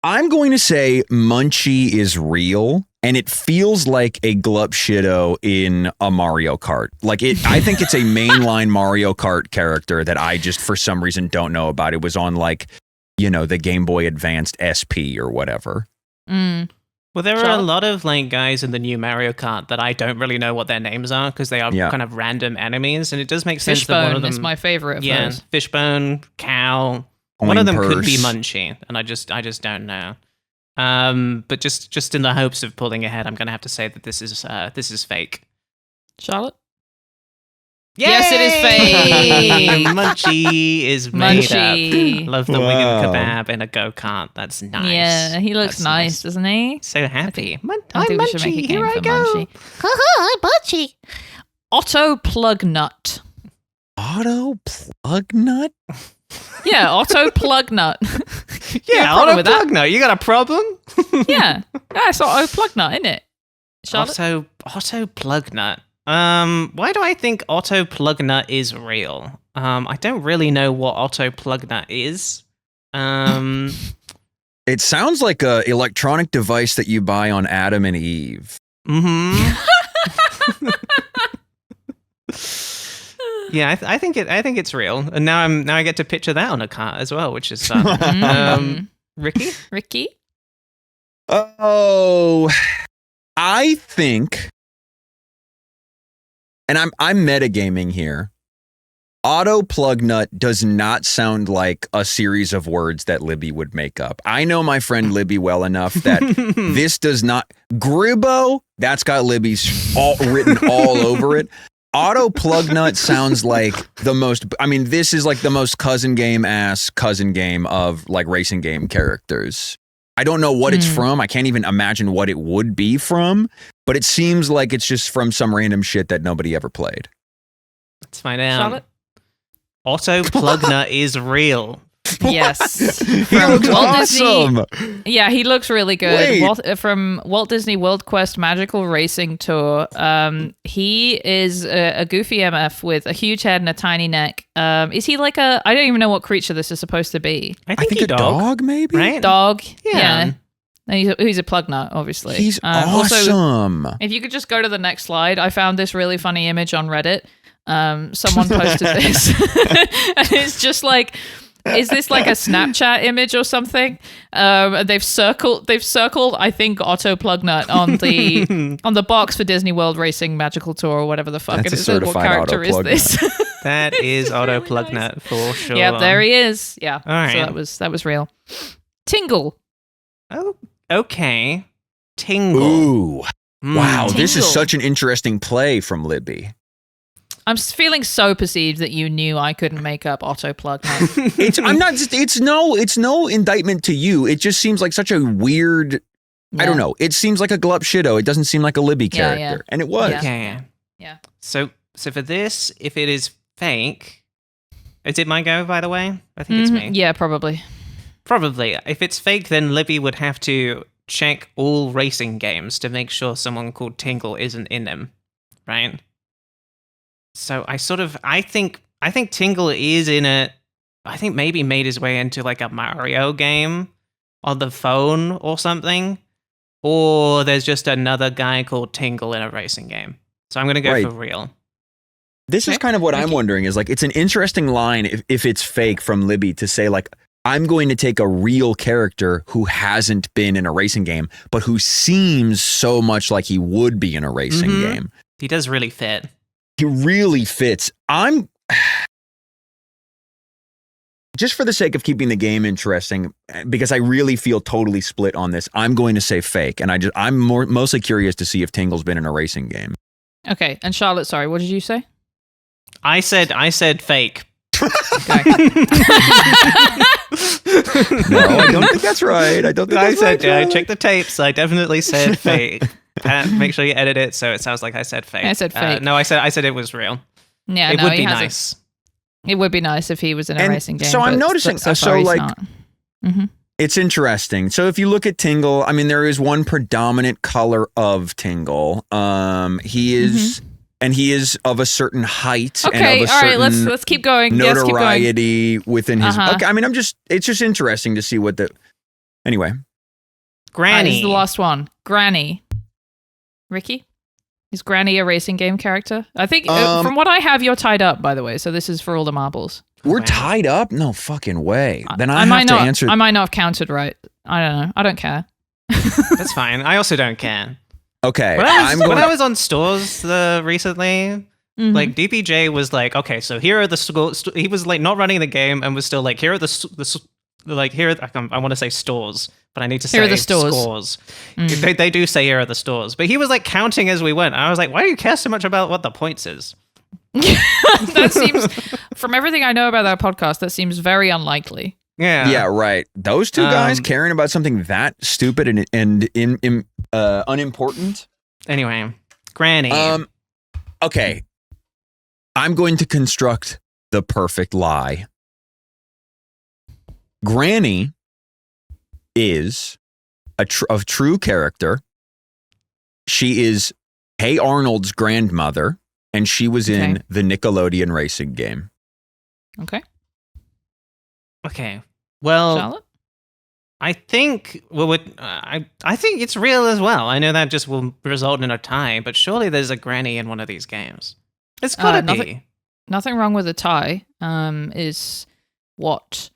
I'm going to say Munchie is real, and it feels like a Glupshido in a Mario Kart. Like I think it's a mainline Mario Kart character that I just for some reason don't know about. It was on the Game Boy Advanced SP or whatever. Mm. Well, there are a lot of guys in the new Mario Kart that I don't really know what their names are because they are kind of random enemies, and it does make sense that one of Fishbone them is my favorite of those. Fishbone, Cow. Coin One of them could be purse. Munchie, and I just don't know. But just in the hopes of pulling ahead, I'm going to have to say that this is fake. Charlotte? Yes, it is fake. Munchie is made Munchie. up. Love the wing of a kebab in a go-kart. That's nice. Yeah, he looks That's nice, doesn't he? So happy. I think we should make a game for Munchie. I'm Munchie. Otto Plugnut. Auto plug nut? Yeah, Otto Plugnut. Yeah, problem Auto with that? Plug Nut. You got a problem? Yeah, it's Otto Plugnut, isn't it? Charlotte? Auto Plug Nut. Why do I think Auto Plug Nut is real? I don't really know what Auto Plug Nut is. It sounds like a electronic device that you buy on Adam and Eve. Mm-hmm. Yeah, I think it's real, and now I get to picture that on a car as well, which is fun. Ricky. Oh, I think, and I'm metagaming here. Auto plug nut does not sound like a series of words that Libby would make up. I know my friend Libby well enough that this does not. Gribbo, that's got Libby's written all over it. Auto plug nut sounds like the most. I mean, this is like the most cousin game of like racing game characters. I don't know what it's from. I can't even imagine what it would be from, but it seems like it's just from some random shit that nobody ever played. Let's find out. Charlotte? Auto Plug Nut is real. Yes. He looks awesome. Yeah, he looks really good. Wait. From Walt Disney World Quest Magical Racing Tour. He is a goofy MF with a huge head and a tiny neck. Is he like I don't even know what creature this is supposed to be. I I think think he a dog, maybe. right? Dog. Yeah. And he's a plug nut, obviously. He's Also, awesome. if you could just go to the next slide, I found this really funny image on Reddit. Someone posted this. And it's just like, is this like a Snapchat image or something? They've circled, I think, Otto Plugnut on the box for Disney World Racing Magical Tour or whatever the fuck That's it a is. What certified character Otto is Plugnut. this? That is Auto really Plug nice. Nut for sure. Yeah, there he is. Yeah. All right. So that was real. Tingle. Oh, okay. Tingle. Ooh. Wow, Mm. this is Tingle. such an interesting play from Libby. I'm feeling so perceived that you knew I couldn't make up Otto Plugnut. It's no indictment to you. It just seems like such a weird. I don't know. It seems like a glup shitto. It doesn't seem like a Libby Yeah, character, yeah. and it was. Yeah. Okay. Yeah. So for this, if it is fake, is it my go? By the way, I think it's me. Yeah, probably. Probably. If it's fake, then Libby would have to check all racing games to make sure someone called Tingle isn't in them, right? So I think Tingle is in it. I think maybe made his way into like a Mario game on the phone or something. Or there's just another guy called Tingle in a racing game. So I'm going to go Right. for real. This is Okay. kind of what I'm wondering is like, it's an interesting line if it's fake from Libby to say like, I'm going to take a real character who hasn't been in a racing game, but who seems so much like he would be in a racing Mhm. game. He does really fit. He really fits. Just for the sake of keeping the game interesting, because I really feel totally split on this, I'm going to say fake. And I'm mostly curious to see if Tingle's been in a racing game. Okay. And Charlotte, sorry, what did you say? I said fake. Okay. No, I don't think that's right. I don't think I that's said, right. yeah, I Charlie. checked the tapes. I definitely said fake. Pat, make sure you edit it so it sounds like I said fake. I said fake. No, I said it was real. Yeah, It no, would he be has nice. It would be nice if he was in a And racing game. so I'm but noticing- so so, far he's like- not. Mhm. It's interesting. So if you look at Tingle, I mean, there is one predominant color of Tingle. He is, and he is of a certain height and Okay, of a all certain right, let's keep going. Yes, keep going. notoriety within his. Uh-huh. Okay, I mean, it's just interesting to see what the. Anyway, This Granny. is the last one. Granny. Ricky? Is Granny a racing game character? I think, from what I have, you're tied up, by the way. So this is for all the marbles. we're Wow. tied up. No fucking way. Then I, I have might to not. answer. I might not have counted right. I don't know. I don't care. That's fine. I also don't care. Okay, When I I'm was, going. when I was on stores recently, Mhm. like DPJ was like, okay, so here are the he was like not running the game and was still like, here are the like here I want to say stores, but I need to say Here are the stores. scores. They do say here are the stores, but he was like counting as we went. I was like, why do you care so much about what the points is? That seems, from everything I know about that podcast, that seems very unlikely. Yeah, right. Those two guys caring about something that stupid and unimportant. Anyway, Granny. Okay. I'm going to construct the perfect lie. Granny is a true character. She is Hey Arnold's grandmother, and she was in the Nickelodeon racing game. Okay. Okay. Well, Charlotte? I think I think it's real as well. I know that just will result in a tie, but surely there's a Granny in one of these games. It's gotta be. Nothing wrong with a tie. Is what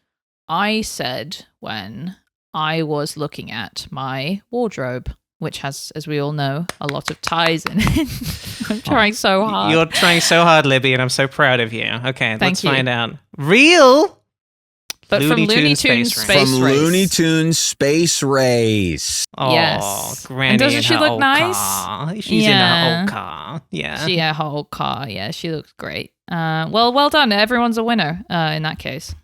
I said when I was looking at my wardrobe, which has, as we all know, a lot of ties in it. I'm trying so hard. You're trying so hard, Libby, and I'm so proud of you. Okay, let's you. find out. Real. But from Looney Tunes Space Race. From Looney Tunes Space Race. Oh, Yes. Granny. And doesn't in she her look old nice? car. She's in her old car. Yeah. She had her whole car. Yeah, she looks great. Well done. Everyone's a winner in that case.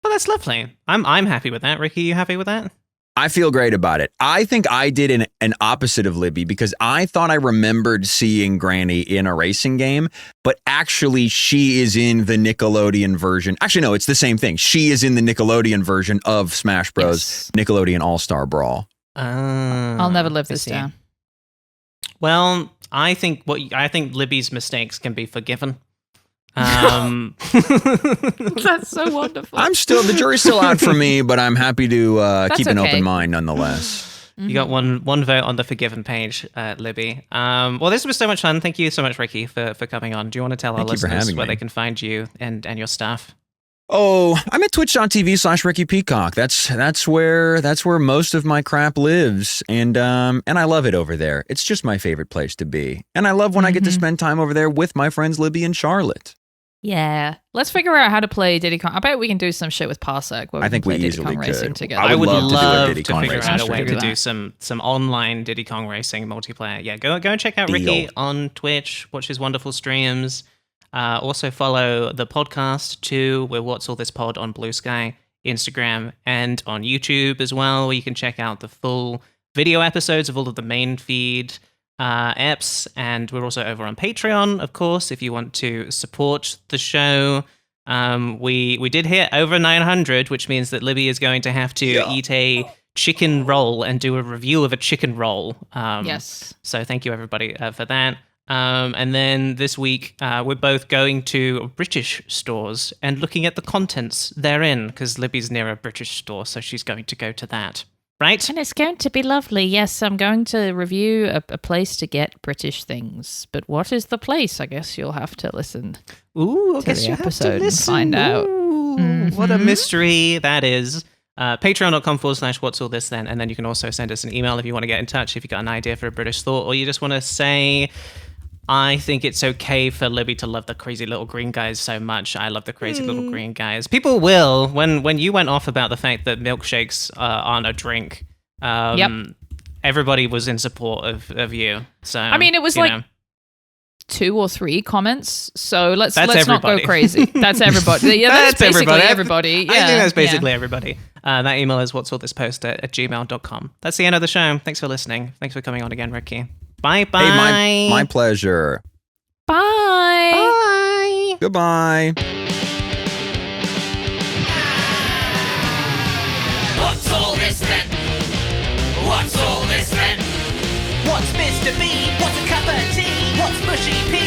Well, that's lovely. I'm happy with that. Ricky, you happy with that? I feel great about it. I think I did an opposite of Libby because I thought I remembered seeing Granny in a racing game, but actually she is in the Nickelodeon version. Actually, no, it's the same thing. She is in the Nickelodeon version of Smash Bros. Yes. Nickelodeon All-Star Brawl. I'll never live this down. Well, I think Libby's mistakes can be forgiven. That's so wonderful. The jury's still out for me, but I'm happy to keep an open mind nonetheless. You got one vote on the forgiven page, Libby. Well, this was so much fun. Thank you so much, Ricky, for coming on. Do you want to tell our listeners where they can find you and your stuff? Oh, I'm at twitch.tv/Ricky Peacock. That's where most of my crap lives. And I love it over there. It's just my favorite place to be. And I love when I get to spend time over there with my friends Libby and Charlotte. Yeah. Let's figure out how to play Diddy Kong. I bet we can do some shit with Parsec where I think we play easily Diddy Kong could. Racing together. I would love to do a Diddy to Kong figure Racing out a way stream. to do some online Diddy Kong Racing multiplayer. Yeah, go and check out Ricky on Twitch. Watch his wonderful streams. Also follow the podcast too. We're What's All This Pod on Blue Sky, Instagram, and on YouTube as well, where you can check out the full video episodes of all of the main feed apps. And we're also over on Patreon, of course, if you want to support the show. We did hit over 900, which means that Libby is going to have to eat a chicken roll and do a review of a chicken roll. Yes. So thank you everybody for that. And then this week, we're both going to British stores and looking at the contents therein, because Libby's near a British store, so she's going to go to that. Right? And it's going to be lovely. Yes, I'm going to review a place to get British things. But what is the place? I guess you'll have to listen to the episode and find out. What a mystery that is. Patreon.com/what's all this then. And then you can also send us an email if you want to get in touch, if you got an idea for a British thought, or you just want to say, I think it's okay for Libby to love the crazy little green guys so much. I love the crazy little green guys. People will. When you went off about the fact that milkshakes aren't a drink, everybody was in support of you. So I mean, it was like 2 or 3 comments. So let's everybody. not go crazy. That's everybody. Yeah, that's basically everybody. Yeah, I think that's basically everybody. That email is what'sallthispost at gmail.com. That's the end of the show. Thanks for listening. Thanks for coming on again, Ricky. Bye. Hey, my pleasure. Bye. Goodbye. What's all this then? What's all this then? What's Mr. B? What's a cup of tea? What's mushy pea?